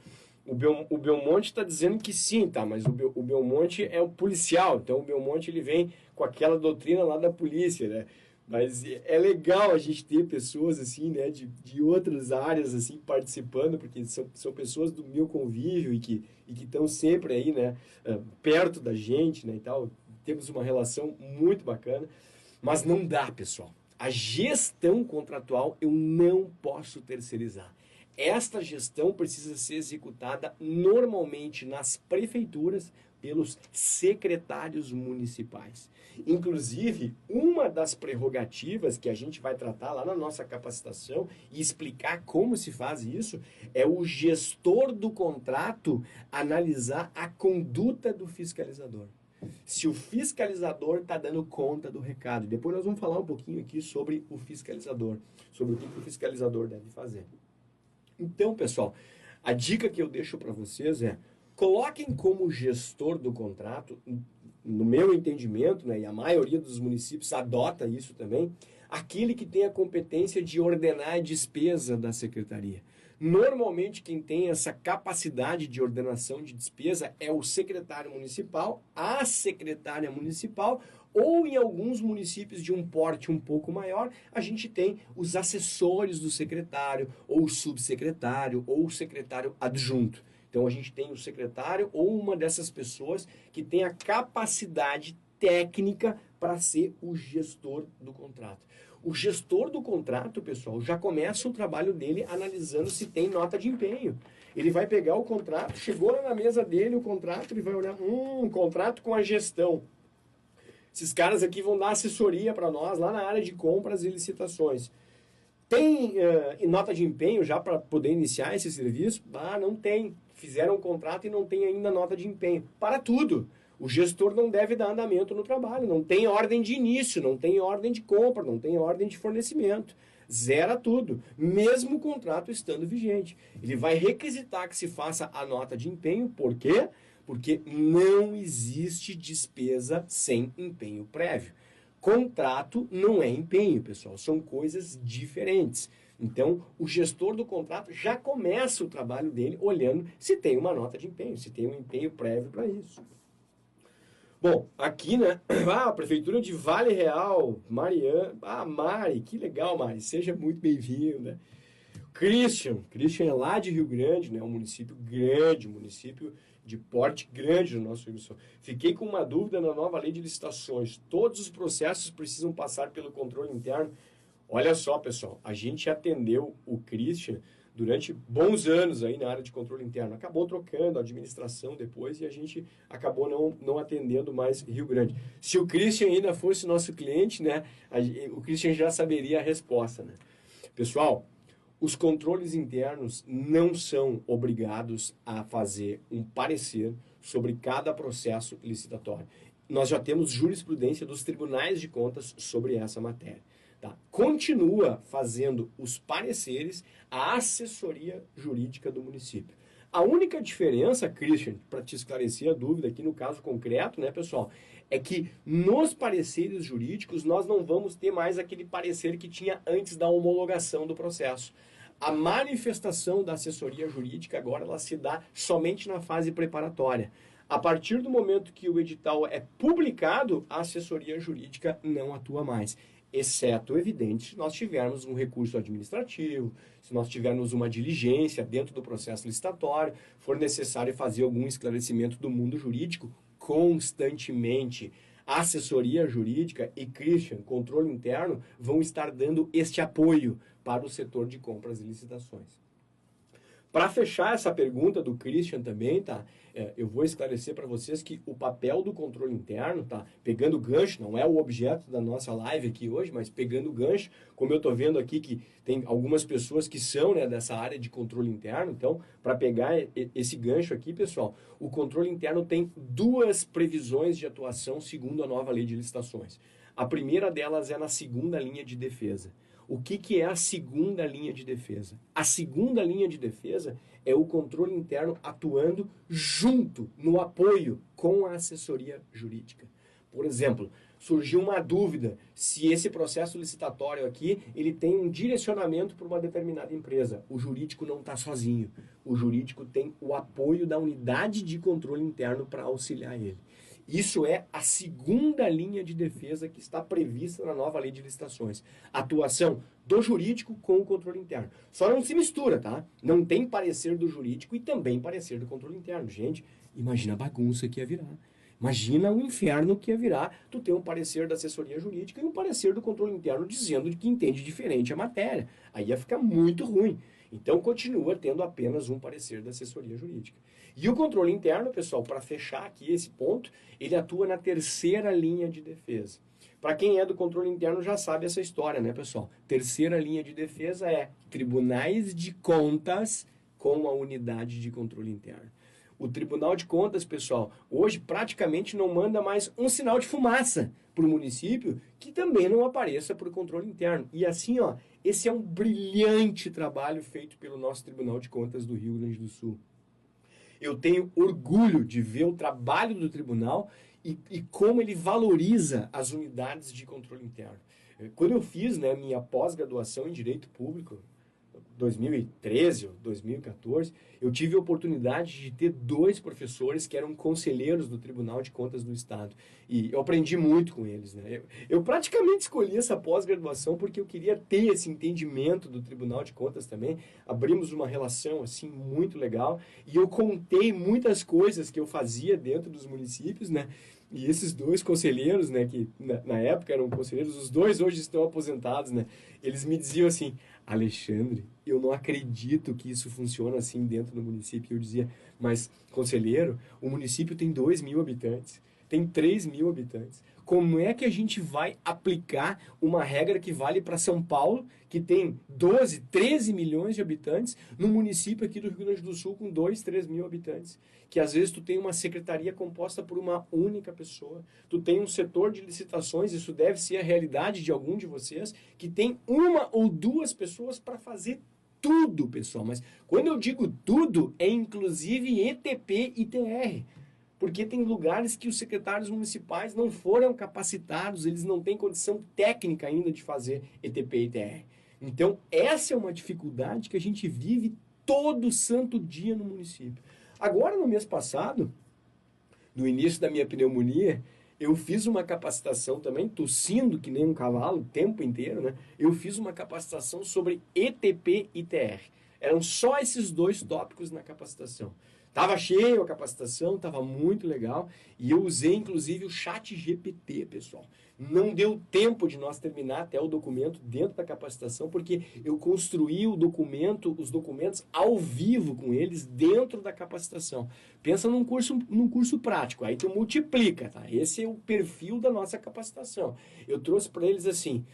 O Belmonte está dizendo que sim, tá? Mas o Belmonte é o policial, então o Belmonte ele vem com aquela doutrina lá da polícia, né? Mas é legal a gente ter pessoas assim, né, de outras áreas assim participando, porque são pessoas do meu convívio e que estão sempre aí, né, perto da gente, né, e tal. Temos uma relação muito bacana, mas não dá, pessoal. A gestão contratual eu não posso terceirizar. Esta gestão precisa ser executada normalmente nas prefeituras pelos secretários municipais. Inclusive, uma das prerrogativas que a gente vai tratar lá na nossa capacitação e explicar como se faz isso é o gestor do contrato analisar a conduta do fiscalizador. Se o fiscalizador está dando conta do recado. Depois nós vamos falar um pouquinho aqui sobre o fiscalizador, sobre o que o fiscalizador deve fazer. Então, pessoal, a dica que eu deixo para vocês é: coloquem como gestor do contrato, no meu entendimento, né, e a maioria dos municípios adota isso também, aquele que tem a competência de ordenar a despesa da secretaria. Normalmente, quem tem essa capacidade de ordenação de despesa é o secretário municipal, a secretária municipal, ou em alguns municípios de um porte um pouco maior, a gente tem os assessores do secretário, ou o subsecretário, ou o secretário adjunto. Então, a gente tem o secretário ou uma dessas pessoas que tem a capacidade técnica para ser o gestor do contrato. O gestor do contrato, pessoal, já começa o trabalho dele analisando se tem nota de empenho. Ele vai pegar o contrato, chegou lá na mesa dele o contrato, ele vai olhar, contrato com a gestão. Esses caras aqui vão dar assessoria para nós lá na área de compras e licitações. Tem nota de empenho já para poder iniciar esse serviço? Ah, não tem. Fizeram um contrato e não tem ainda nota de empenho. Para tudo. O gestor não deve dar andamento no trabalho. Não tem ordem de início, não tem ordem de compra, não tem ordem de fornecimento. zera tudo, mesmo o contrato estando vigente. Ele vai requisitar que se faça a nota de empenho, por quê? Porque não existe despesa sem empenho prévio. Contrato não é empenho, pessoal, são coisas diferentes. Então, o gestor do contrato já começa o trabalho dele olhando se tem uma nota de empenho, se tem um empenho prévio para isso. Bom, aqui, né? Ah, a Prefeitura de Vale Real, Mariana. Ah, Mari, que legal, Mari. Seja muito bem-vinda. Christian é lá de Rio Grande, né? Um município grande, um município de porte grande no nosso Rio Grande do Sul. Fiquei com uma dúvida na nova lei de licitações. Todos os processos precisam passar pelo controle interno. Olha só, pessoal, a gente atendeu o Christian durante bons anos aí na área de controle interno. Acabou trocando a administração depois e a gente acabou não atendendo mais Rio Grande. Se o Christian ainda fosse nosso cliente, né, o Christian já saberia a resposta, né? Pessoal, os controles internos não são obrigados a fazer um parecer sobre cada processo licitatório. Nós já temos jurisprudência dos tribunais de contas sobre essa matéria. Tá? Continua fazendo os pareceres a assessoria jurídica do município. A única diferença, Christian, para te esclarecer a dúvida aqui no caso concreto, né, pessoal, é que nos pareceres jurídicos nós não vamos ter mais aquele parecer que tinha antes da homologação do processo. A manifestação da assessoria jurídica agora ela se dá somente na fase preparatória. A partir do momento que o edital é publicado, a assessoria jurídica não atua mais. Exceto, evidente, se nós tivermos um recurso administrativo, se nós tivermos uma diligência dentro do processo licitatório, for necessário fazer algum esclarecimento do mundo jurídico constantemente. A assessoria jurídica e Christian, controle interno, vão estar dando este apoio para o setor de compras e licitações. Para fechar essa pergunta do Christian também, tá? Eu vou esclarecer para vocês que o papel do controle interno, tá? Pegando o gancho, não é o objeto da nossa live aqui hoje, mas pegando o gancho, como eu estou vendo aqui que tem algumas pessoas que são, né, dessa área de controle interno, então, para pegar esse gancho aqui, pessoal, o controle interno tem duas previsões de atuação segundo a nova lei de licitações. A primeira delas é na segunda linha de defesa. O que é a segunda linha de defesa? A segunda linha de defesa é o controle interno atuando junto, no apoio com a assessoria jurídica. Por exemplo, surgiu uma dúvida se esse processo licitatório aqui ele tem um direcionamento para uma determinada empresa. O jurídico não está sozinho. O jurídico tem o apoio da unidade de controle interno para auxiliar ele. Isso é a segunda linha de defesa que está prevista na nova lei de licitações. Atuação do jurídico com o controle interno. Só não se mistura, tá? Não tem parecer do jurídico e também parecer do controle interno. Gente, imagina a bagunça que ia virar. Imagina o inferno que ia virar tu ter um parecer da assessoria jurídica e um parecer do controle interno dizendo que entende diferente a matéria. Aí ia ficar muito ruim. Então, continua tendo apenas um parecer da assessoria jurídica. E o controle interno, pessoal, para fechar aqui esse ponto, ele atua na terceira linha de defesa. Para quem é do controle interno já sabe essa história, né, pessoal? Terceira linha de defesa é tribunais de contas com a unidade de controle interno. O Tribunal de Contas, pessoal, hoje praticamente não manda mais um sinal de fumaça para o município que também não apareça para o controle interno. E assim, ó, esse é um brilhante trabalho feito pelo nosso Tribunal de Contas do Rio Grande do Sul. Eu tenho orgulho de ver o trabalho do tribunal e como ele valoriza as unidades de controle interno. Quando eu fiz, né, minha pós-graduação em Direito Público, 2013 ou 2014, eu tive a oportunidade de ter dois professores que eram conselheiros do Tribunal de Contas do Estado. E eu aprendi muito com eles, né? Eu praticamente escolhi essa pós-graduação porque eu queria ter esse entendimento do Tribunal de Contas também. Abrimos uma relação, assim, muito legal. E eu contei muitas coisas que eu fazia dentro dos municípios, né? E esses dois conselheiros, né, que na época eram conselheiros, os dois hoje estão aposentados, né? Eles me diziam assim: Alexandre, eu não acredito que isso funciona assim dentro do município. Eu dizia, mas, conselheiro, o município tem 2.000 habitantes. tem 3 mil habitantes. Como é que a gente vai aplicar uma regra que vale para São Paulo, que tem 12, 13 milhões de habitantes, num município aqui do Rio Grande do Sul com 2, 3 mil habitantes? Que às vezes tu tem uma secretaria composta por uma única pessoa, tu tem um setor de licitações, isso deve ser a realidade de algum de vocês, que tem uma ou duas pessoas para fazer tudo, pessoal. Mas quando eu digo tudo, é inclusive ETP e TR. Porque tem lugares que os secretários municipais não foram capacitados, eles não têm condição técnica ainda de fazer ETP e TR. Então, essa é uma dificuldade que a gente vive todo santo dia no município. Agora, no mês passado, no início da minha pneumonia, eu fiz uma capacitação também, tossindo que nem um cavalo o tempo inteiro, né? Eu fiz uma capacitação sobre ETP e TR. Eram só esses 2 tópicos na capacitação. Tava cheio a capacitação, tava muito legal, e eu usei inclusive o chat GPT, pessoal. Não deu tempo de nós terminar até o documento dentro da capacitação, porque eu construí o documento, os documentos ao vivo com eles dentro da capacitação. Pensa num curso prático, aí tu multiplica, tá? Esse é o perfil da nossa capacitação. Eu trouxe para eles assim,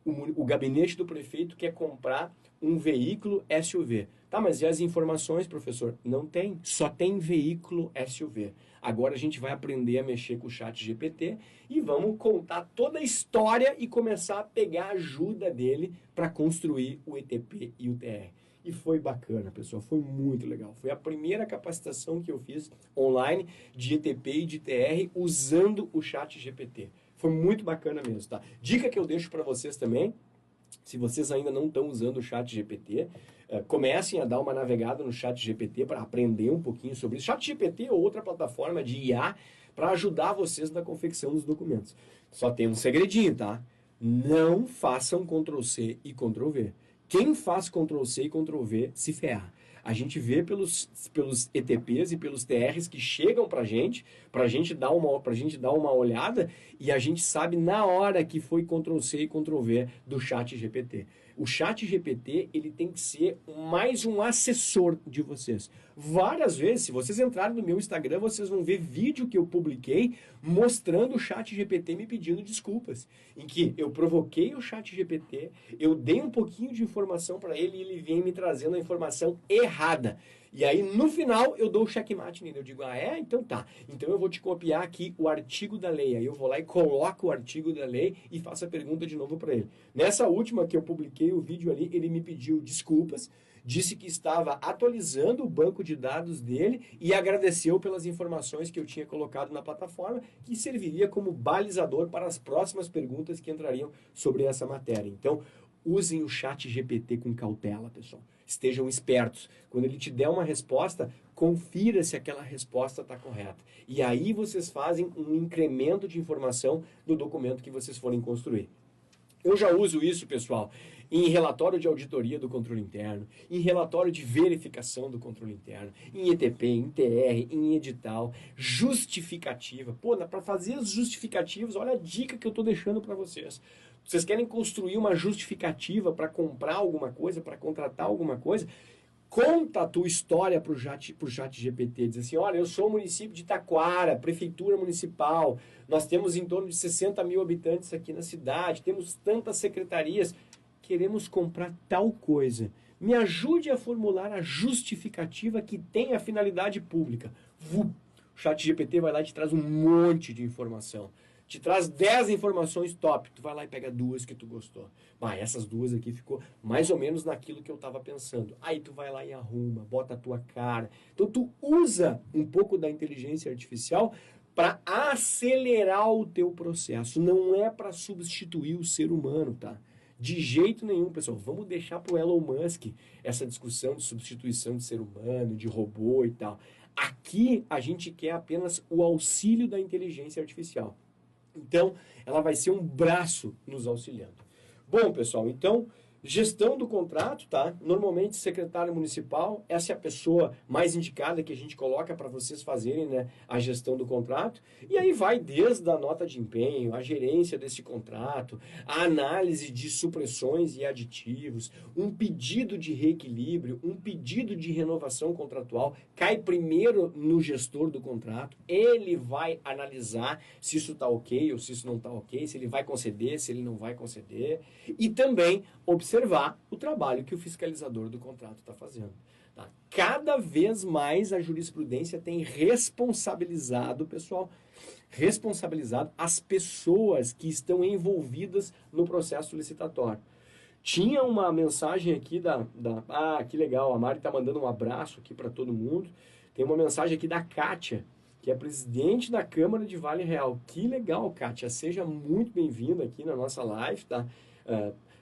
o gabinete do prefeito quer comprar um veículo SUV. Tá, mas e as informações, professor? Não tem, só tem veículo SUV. Agora a gente vai aprender a mexer com o chat GPT e vamos contar toda a história e começar a pegar a ajuda dele para construir o ETP e o TR. E foi bacana, pessoal, foi muito legal. Foi a primeira capacitação que eu fiz online de ETP e de TR usando o chat GPT. Foi muito bacana mesmo, tá? Dica que eu deixo para vocês também, se vocês ainda não estão usando o chat GPT, comecem a dar uma navegada no chat GPT para aprender um pouquinho sobre isso. Chat GPT é outra plataforma de IA para ajudar vocês na confecção dos documentos. Só tem um segredinho, tá? Não façam Ctrl+C e Ctrl+V. Quem faz Ctrl+C e Ctrl+V se ferra. A gente vê pelos ETPs e pelos TRs que chegam pra gente dar uma olhada, e a gente sabe na hora que foi Ctrl+C e Ctrl+V do chat GPT. O chat GPT, ele tem que ser mais um assessor de vocês. Várias vezes, se vocês entrarem no meu Instagram, vocês vão ver vídeo que eu publiquei mostrando o chat GPT me pedindo desculpas. Em que eu provoquei o chat GPT, eu dei um pouquinho de informação para ele e ele vem me trazendo a informação errada. E aí, no final, eu dou o checkmate nele. Eu digo, ah, é? Então tá. Então eu vou te copiar aqui o artigo da lei. Aí eu vou lá e coloco o artigo da lei e faço a pergunta de novo para ele. Nessa última que eu publiquei o vídeo ali, ele me pediu desculpas, disse que estava atualizando o banco de dados dele e agradeceu pelas informações que eu tinha colocado na plataforma, que serviria como balizador para as próximas perguntas que entrariam sobre essa matéria. Então, usem o chat GPT com cautela, pessoal. Estejam espertos. Quando ele te der uma resposta, confira se aquela resposta está correta. E aí vocês fazem um incremento de informação no documento que vocês forem construir. Eu já uso isso, pessoal, em relatório de auditoria do controle interno, em relatório de verificação do controle interno, em ETP, em TR, em edital, justificativa. Pô, para fazer as justificativas, olha a dica que eu estou deixando para vocês. Vocês querem construir uma justificativa para comprar alguma coisa, para contratar alguma coisa? Conta a tua história para o chat GPT. Diz assim, olha, eu sou o município de Taquara, prefeitura municipal, nós temos em torno de 60 mil habitantes aqui na cidade, temos tantas secretarias, queremos comprar tal coisa. Me ajude a formular a justificativa que tem a finalidade pública. O chat GPT vai lá e te traz um monte de informação. Te traz 10 informações top, tu vai lá e pega 2 que tu gostou. Mas essas 2 aqui ficou mais ou menos naquilo que eu estava pensando. Aí tu vai lá e arruma, bota a tua cara. Então tu usa um pouco da inteligência artificial para acelerar o teu processo. Não é para substituir o ser humano, tá? De jeito nenhum, pessoal. Vamos deixar pro Elon Musk essa discussão de substituição de ser humano, de robô e tal. Aqui a gente quer apenas o auxílio da inteligência artificial. Então, ela vai ser um braço nos auxiliando. Bom, pessoal, então, Gestão do contrato, tá? Normalmente, secretário municipal, essa é a pessoa mais indicada que a gente coloca para vocês fazerem, né, a gestão do contrato. E aí vai desde a nota de empenho, a gerência desse contrato, a análise de supressões e aditivos, um pedido de reequilíbrio, um pedido de renovação contratual, cai primeiro no gestor do contrato. Ele vai analisar se isso está ok ou se isso não está ok, se ele vai conceder, se ele não vai conceder. E também observar o trabalho que o fiscalizador do contrato está fazendo. Tá? Cada vez mais a jurisprudência tem responsabilizado, pessoal, responsabilizado as pessoas que estão envolvidas no processo licitatório. Tinha uma mensagem aqui Ah, que legal, a Mari está mandando um abraço aqui para todo mundo. Tem uma mensagem aqui da Kátia, que é presidente da Câmara de Vale Real. Que legal, Kátia. Seja muito bem-vinda aqui na nossa live, tá?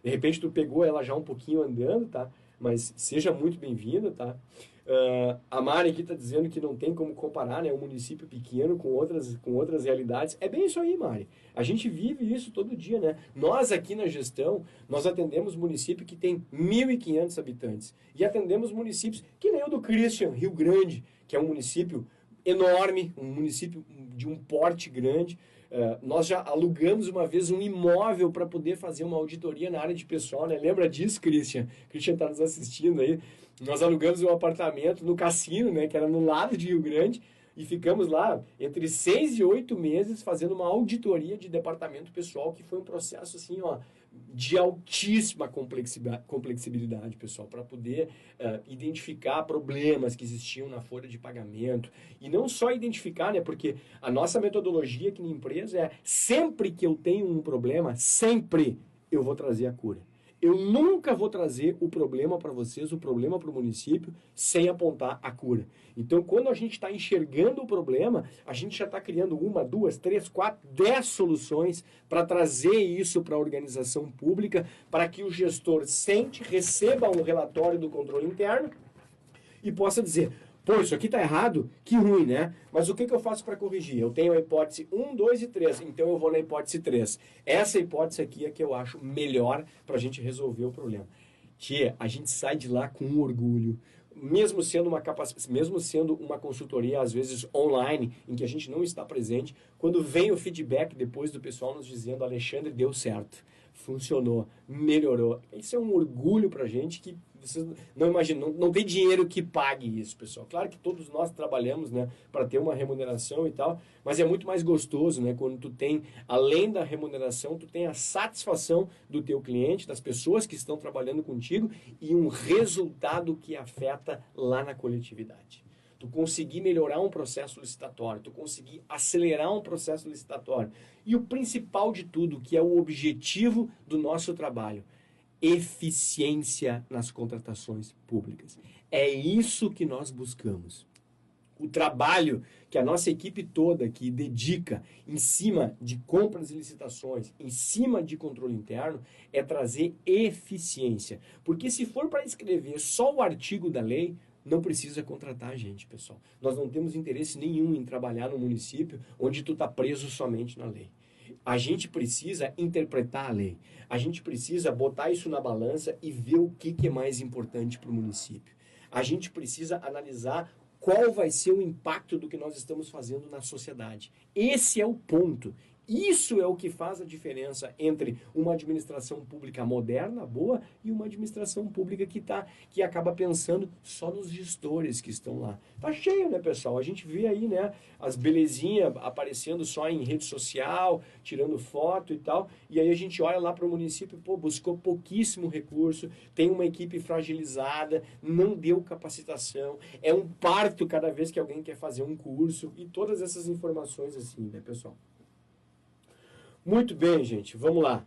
De repente tu pegou ela já um pouquinho andando, tá? Mas seja muito bem-vinda, tá? A Mari aqui está dizendo que não tem como comparar, né, um município pequeno com outras realidades. É bem isso aí, Mari. A gente vive isso todo dia, né? Nós aqui na gestão, nós atendemos município que tem 1.500 habitantes. E atendemos municípios que nem o do Christian, Rio Grande, que é um município enorme, um município de um porte grande. Nós já alugamos uma vez um imóvel para poder fazer uma auditoria na área de pessoal, né? Lembra disso, Christian? Christian está nos assistindo aí. Nós alugamos um apartamento no Cassino, né? Que era no lado de Rio Grande, e ficamos lá entre 6 e 8 meses fazendo uma auditoria de departamento pessoal, que foi um processo assim, ó, de altíssima complexibilidade, pessoal, para poder identificar problemas que existiam na folha de pagamento. E não só identificar, né? Porque a nossa metodologia aqui na empresa é sempre que eu tenho um problema, sempre eu vou trazer a cura. Eu nunca vou trazer o problema para vocês, o problema para o município, sem apontar a cura. Então, quando a gente está enxergando o problema, a gente já está criando 1, 2, 3, 4, 10 soluções para trazer isso para a organização pública, para que o gestor receba um relatório do controle interno e possa dizer: pô, isso aqui está errado? Que ruim, né? Mas o que eu faço para corrigir? Eu tenho a hipótese 1, 2 e 3, então eu vou na hipótese 3. Essa hipótese aqui é que eu acho melhor para a gente resolver o problema. Tia, a gente sai de lá com orgulho. Mesmo sendo uma consultoria, às vezes online, em que a gente não está presente, quando vem o feedback depois do pessoal nos dizendo: Alexandre, deu certo, funcionou, melhorou. Isso é um orgulho para a gente que vocês não imaginam, não tem dinheiro que pague isso, pessoal. Claro que todos nós trabalhamos, né, para ter uma remuneração e tal, mas é muito mais gostoso, né, quando tu tem, além da remuneração, tu tem a satisfação do teu cliente, das pessoas que estão trabalhando contigo e um resultado que afeta lá na coletividade. Tu conseguir melhorar um processo licitatório, tu conseguir acelerar um processo licitatório. E o principal de tudo, que é o objetivo do nosso trabalho: eficiência nas contratações públicas. É isso que nós buscamos. O trabalho que a nossa equipe toda aqui dedica em cima de compras e licitações, em cima de controle interno, é trazer eficiência. Porque se for para escrever só o artigo da lei, não precisa contratar a gente, pessoal. Nós não temos interesse nenhum em trabalhar no município onde tu está preso somente na lei. A gente precisa interpretar a lei. A gente precisa botar isso na balança e ver o que é mais importante para o município. A gente precisa analisar qual vai ser o impacto do que nós estamos fazendo na sociedade. Esse é o ponto. Isso é o que faz a diferença entre uma administração pública moderna, boa, e uma administração pública que acaba pensando só nos gestores que estão lá. Tá cheio, né, pessoal? A gente vê aí, né, as belezinhas aparecendo só em rede social, tirando foto e tal, e aí a gente olha lá para o município, pô, buscou pouquíssimo recurso, tem uma equipe fragilizada, não deu capacitação, é um parto cada vez que alguém quer fazer um curso, e todas essas informações assim, né, pessoal? Muito bem, gente, vamos lá.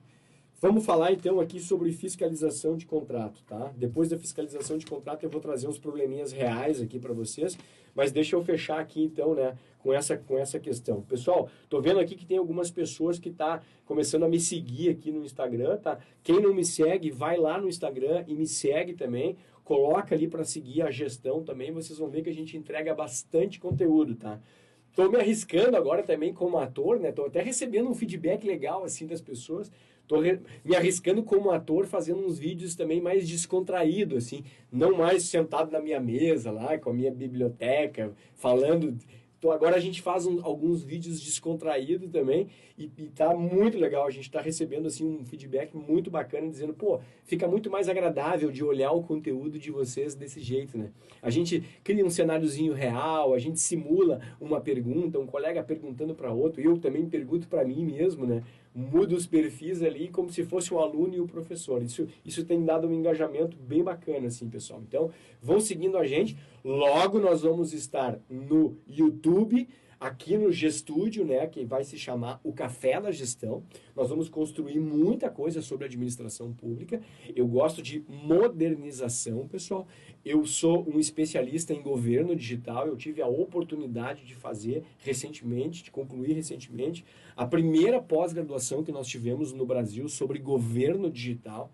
Vamos falar então aqui sobre fiscalização de contrato, tá? Depois da fiscalização de contrato eu vou trazer uns probleminhas reais aqui para vocês, mas deixa eu fechar aqui então, né, com essa questão. Pessoal, tô vendo aqui que tem algumas pessoas que tá começando a me seguir aqui no Instagram, tá? Quem não me segue, vai lá no Instagram e me segue também. Coloca ali para seguir a gestão também, vocês vão ver que a gente entrega bastante conteúdo, tá? Estou me arriscando agora também como ator, né? Estou até recebendo um feedback legal assim das pessoas. Tô me arriscando como ator, fazendo uns vídeos também mais descontraído, assim, não mais sentado na minha mesa lá, com a minha biblioteca, falando. Então agora a gente faz alguns vídeos descontraídos também e tá muito legal. A gente tá recebendo assim um feedback muito bacana, dizendo, pô, fica muito mais agradável de olhar o conteúdo de vocês desse jeito, né? A gente cria um cenáriozinho real, a gente simula uma pergunta, um colega perguntando para outro, eu também pergunto para mim mesmo, né? Mudo os perfis ali como se fosse o aluno e o professor. Isso tem dado um engajamento bem bacana, assim, pessoal. Então, vão seguindo a gente. Logo nós vamos estar no YouTube, aqui no Gestúdio, né, que vai se chamar o Café da Gestão. Nós vamos construir muita coisa sobre administração pública. Eu gosto de modernização, pessoal. Eu sou um especialista em governo digital. Eu tive a oportunidade de fazer recentemente, de concluir recentemente, a primeira pós-graduação que nós tivemos no Brasil sobre governo digital.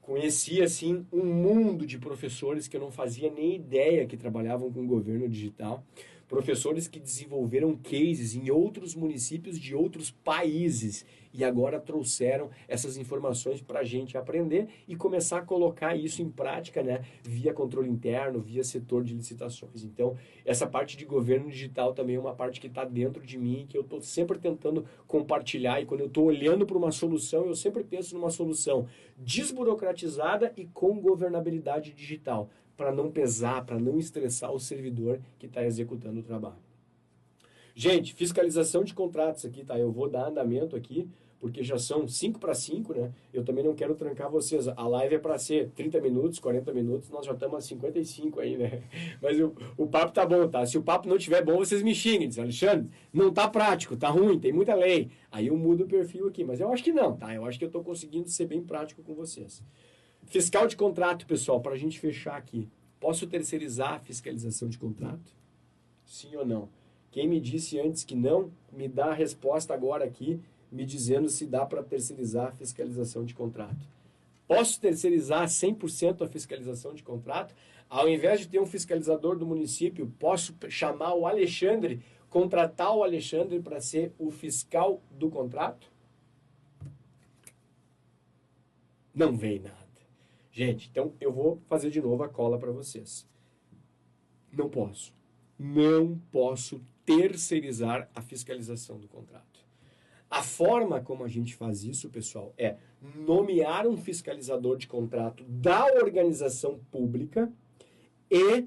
Conheci, assim, um mundo de professores que eu não fazia nem ideia que trabalhavam com governo digital. Professores que desenvolveram cases em outros municípios de outros países e agora trouxeram essas informações para a gente aprender e começar a colocar isso em prática, né, via controle interno, via setor de licitações. Então, essa parte de governo digital também é uma parte que está dentro de mim, que eu estou sempre tentando compartilhar, e quando eu estou olhando para uma solução, eu sempre penso numa solução desburocratizada e com governabilidade digital, para não pesar, para não estressar o servidor que está executando o trabalho. Gente, fiscalização de contratos aqui, tá? Eu vou dar andamento aqui, porque já são 5 para 5, né? Eu também não quero trancar vocês. A live é para ser 30 minutos, 40 minutos, nós já estamos a 55 aí, né? Mas o papo tá bom, tá? Se o papo não estiver bom, vocês me xinguem. Dizem, Alexandre, não tá prático, tá ruim, tem muita lei. Aí eu mudo o perfil aqui, mas eu acho que não, tá? Eu acho que eu tô conseguindo ser bem prático com vocês. Fiscal de contrato, pessoal, para a gente fechar aqui. Posso terceirizar a fiscalização de contrato? Sim ou não? Quem me disse antes que não, me dá a resposta agora aqui, me dizendo se dá para terceirizar a fiscalização de contrato. Posso terceirizar 100% a fiscalização de contrato? Ao invés de ter um fiscalizador do município, posso chamar o Alexandre, contratar o Alexandre para ser o fiscal do contrato? Não vem nada. Gente, então eu vou fazer de novo a cola para vocês. Não posso. Não posso terceirizar a fiscalização do contrato. A forma como a gente faz isso, pessoal, é nomear um fiscalizador de contrato da organização pública e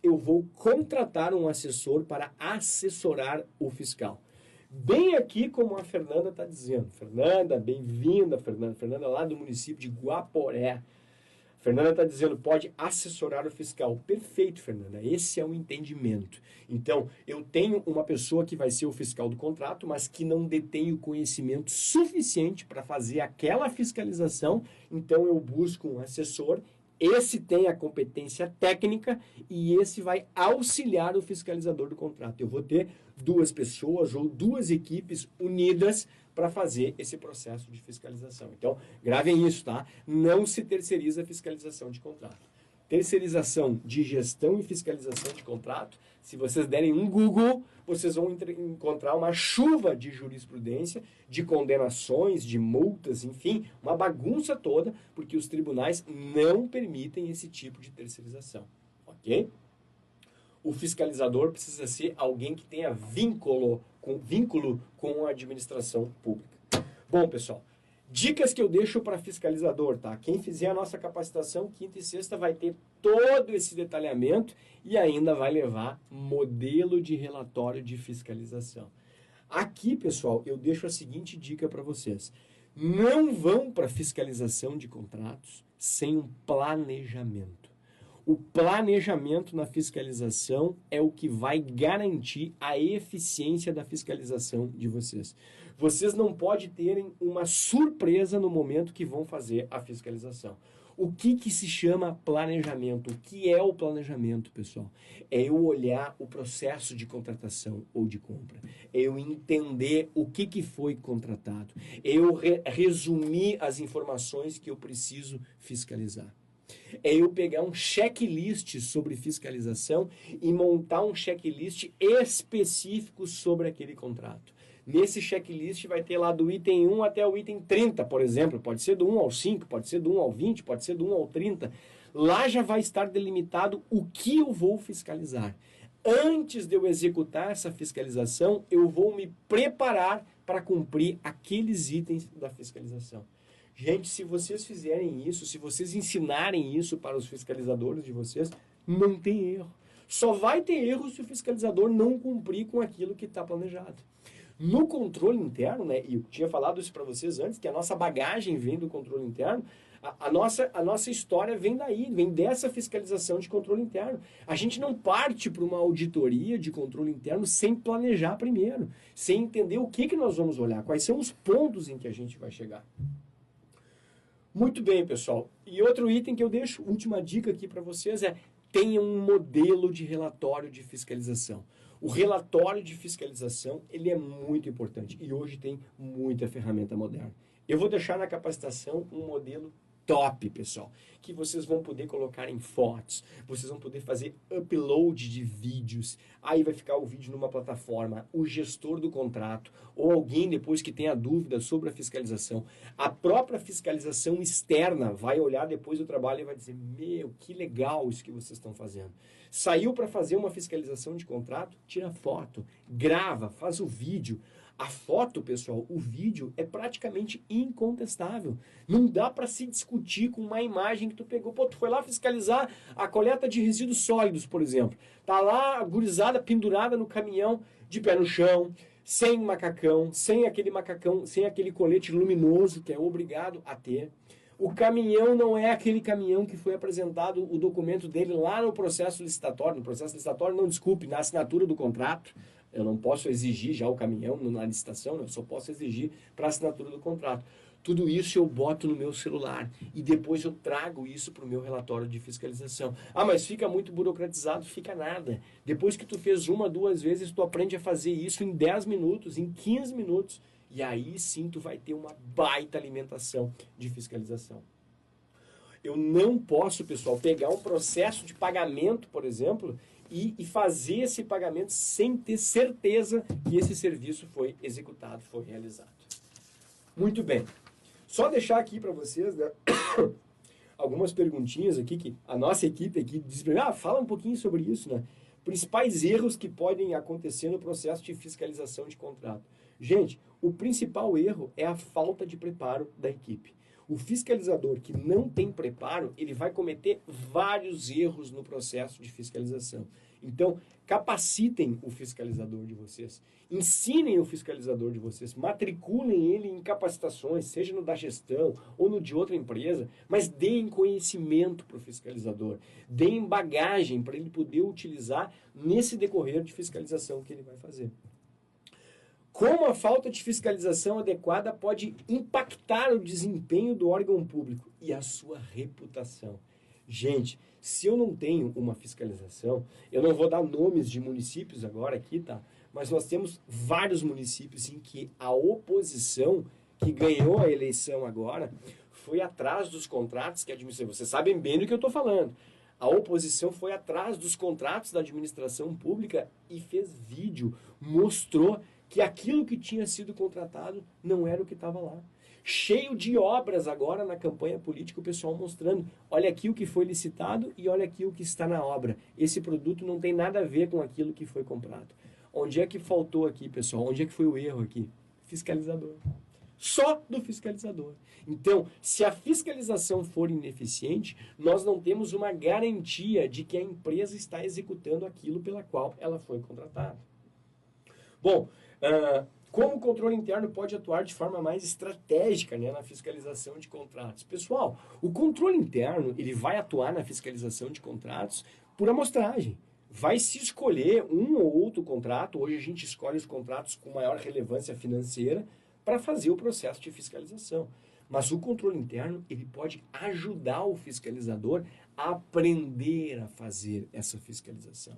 eu vou contratar um assessor para assessorar o fiscal. Bem aqui como a Fernanda está dizendo. Fernanda, bem-vinda, Fernanda. Fernanda lá do município de Guaporé. Fernanda está dizendo, pode assessorar o fiscal. Perfeito, Fernanda. Esse é o entendimento. Então, eu tenho uma pessoa que vai ser o fiscal do contrato, mas que não detém o conhecimento suficiente para fazer aquela fiscalização. Então, eu busco um assessor. Esse tem a competência técnica e esse vai auxiliar o fiscalizador do contrato. Eu vou ter 2 pessoas ou 2 equipes unidas para fazer esse processo de fiscalização. Então, gravem isso, tá? Não se terceiriza a fiscalização de contrato. Terceirização de gestão e fiscalização de contrato, se vocês derem um Google, vocês vão encontrar uma chuva de jurisprudência, de condenações, de multas, enfim, uma bagunça toda, porque os tribunais não permitem esse tipo de terceirização, ok? O fiscalizador precisa ser alguém que tenha vínculo com a administração pública. Bom, pessoal, dicas que eu deixo para fiscalizador, tá? Quem fizer a nossa capacitação, quinta e sexta, vai ter todo esse detalhamento e ainda vai levar modelo de relatório de fiscalização. Aqui, pessoal, eu deixo a seguinte dica para vocês. Não vão para fiscalização de contratos sem um planejamento. O planejamento na fiscalização é o que vai garantir a eficiência da fiscalização de vocês. Vocês não podem terem uma surpresa no momento que vão fazer a fiscalização. O que se chama planejamento? O que é o planejamento, pessoal? É eu olhar o processo de contratação ou de compra. É eu entender o que foi contratado. É eu resumir as informações que eu preciso fiscalizar. É eu pegar um checklist sobre fiscalização e montar um checklist específico sobre aquele contrato. Nesse checklist vai ter lá do item 1 até o item 30, por exemplo. Pode ser do 1 ao 5, pode ser do 1 ao 20, pode ser do 1 ao 30. Lá já vai estar delimitado o que eu vou fiscalizar. Antes de eu executar essa fiscalização, eu vou me preparar para cumprir aqueles itens da fiscalização. Gente, se vocês fizerem isso, se vocês ensinarem isso para os fiscalizadores de vocês, não tem erro. Só vai ter erro se o fiscalizador não cumprir com aquilo que está planejado. No controle interno, né, e eu tinha falado isso para vocês antes, que a nossa bagagem vem do controle interno, a nossa história vem daí, vem dessa fiscalização de controle interno. A gente não parte para uma auditoria de controle interno sem planejar primeiro, sem entender o que nós vamos olhar, quais são os pontos em que a gente vai chegar. Muito bem, pessoal. E outro item que eu deixo, última dica aqui para vocês é: tenha um modelo de relatório de fiscalização. O relatório de fiscalização, ele é muito importante e hoje tem muita ferramenta moderna. Eu vou deixar na capacitação um modelo top, pessoal, que vocês vão poder colocar em fotos, vocês vão poder fazer upload de vídeos, aí vai ficar o vídeo numa plataforma, o gestor do contrato, ou alguém depois que tenha dúvida sobre a fiscalização, a própria fiscalização externa vai olhar depois do trabalho e vai dizer: meu, que legal isso que vocês estão fazendo. Saiu para fazer uma fiscalização de contrato, tira foto, grava, faz o vídeo. A foto, pessoal, o vídeo é praticamente incontestável. Não dá para se discutir com uma imagem que tu pegou. Pô, tu foi lá fiscalizar a coleta de resíduos sólidos, por exemplo. Tá lá a gurizada pendurada no caminhão, de pé no chão, sem macacão, sem aquele colete luminoso que é obrigado a ter. O caminhão não é aquele caminhão que foi apresentado o documento dele lá no processo licitatório. No processo licitatório, não, desculpe, na assinatura do contrato. Eu não posso exigir já o caminhão na licitação, eu só posso exigir para a assinatura do contrato. Tudo isso eu boto no meu celular e depois eu trago isso para o meu relatório de fiscalização. Ah, mas fica muito burocratizado? Fica nada. Depois que tu fez uma, 2 vezes, tu aprende a fazer isso em 10 minutos, em 15 minutos. E aí sim tu vai ter uma baita alimentação de fiscalização. Eu não posso, pessoal, pegar um processo de pagamento, por exemplo, e fazer esse pagamento sem ter certeza que esse serviço foi executado, foi realizado. Muito bem. Só deixar aqui para vocês, né, algumas perguntinhas aqui que a nossa equipe aqui diz, fala um pouquinho sobre isso, né? Principais erros que podem acontecer no processo de fiscalização de contrato. Gente, o principal erro é a falta de preparo da equipe. O fiscalizador que não tem preparo, ele vai cometer vários erros no processo de fiscalização. Então, capacitem o fiscalizador de vocês. Ensinem o fiscalizador de vocês. Matriculem ele em capacitações, seja no da gestão ou no de outra empresa, mas deem conhecimento para o fiscalizador. Deem bagagem para ele poder utilizar nesse decorrer de fiscalização que ele vai fazer. Como a falta de fiscalização adequada pode impactar o desempenho do órgão público e a sua reputação. Gente, se eu não tenho uma fiscalização, eu não vou dar nomes de municípios agora aqui, tá? Mas nós temos vários municípios em que a oposição que ganhou a eleição agora foi atrás dos contratos que a administração... Vocês sabem bem do que eu estou falando. A oposição foi atrás dos contratos da administração pública e fez vídeo, mostrou que aquilo que tinha sido contratado não era o que estava lá. Cheio de obras agora na campanha política, o pessoal mostrando, olha aqui o que foi licitado e olha aqui o que está na obra. Esse produto não tem nada a ver com aquilo que foi comprado. Onde é que faltou aqui, pessoal? Onde é que foi o erro aqui? Fiscalizador. Só do fiscalizador. Então, se a fiscalização for ineficiente, nós não temos uma garantia de que a empresa está executando aquilo pela qual ela foi contratada. Bom, como o controle interno pode atuar de forma mais estratégica, né, na fiscalização de contratos? Pessoal, o controle interno ele vai atuar na fiscalização de contratos por amostragem. Vai se escolher um ou outro contrato, hoje a gente escolhe os contratos com maior relevância financeira para fazer o processo de fiscalização. Mas o controle interno ele pode ajudar o fiscalizador a aprender a fazer essa fiscalização.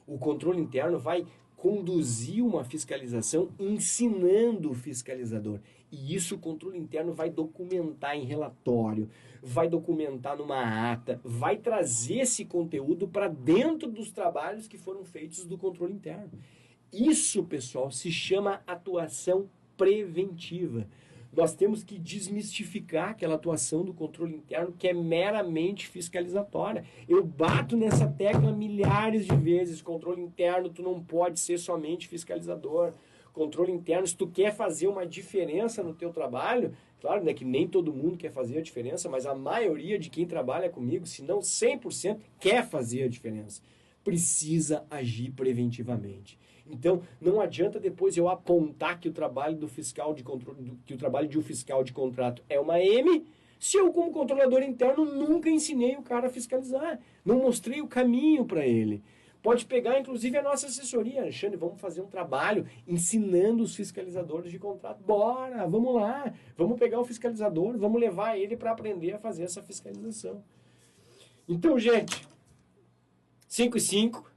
O controle interno vai conduzir uma fiscalização ensinando o fiscalizador. E isso o controle interno vai documentar em relatório, vai documentar numa ata, vai trazer esse conteúdo para dentro dos trabalhos que foram feitos do controle interno. Isso, pessoal, se chama atuação preventiva. Nós temos que desmistificar aquela atuação do controle interno que é meramente fiscalizatória. Eu bato nessa tecla milhares de vezes. Controle interno, tu não pode ser somente fiscalizador. Controle interno, se tu quer fazer uma diferença no teu trabalho, claro, né, que nem todo mundo quer fazer a diferença, mas a maioria de quem trabalha comigo, se não 100%, quer fazer a diferença. Precisa agir preventivamente. Então, não adianta depois eu apontar que o trabalho do fiscal de controle, que o trabalho de um fiscal de contrato é uma M, se eu, como controlador interno, nunca ensinei o cara a fiscalizar, não mostrei o caminho para ele. Pode pegar, inclusive, a nossa assessoria. Alexandre, vamos fazer um trabalho ensinando os fiscalizadores de contrato. Bora, vamos lá. Vamos pegar o fiscalizador, vamos levar ele para aprender a fazer essa fiscalização. Então, gente, 5 e 5.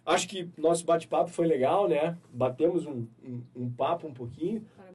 Acho que nosso bate-papo foi legal, né? Batemos um papo um pouquinho.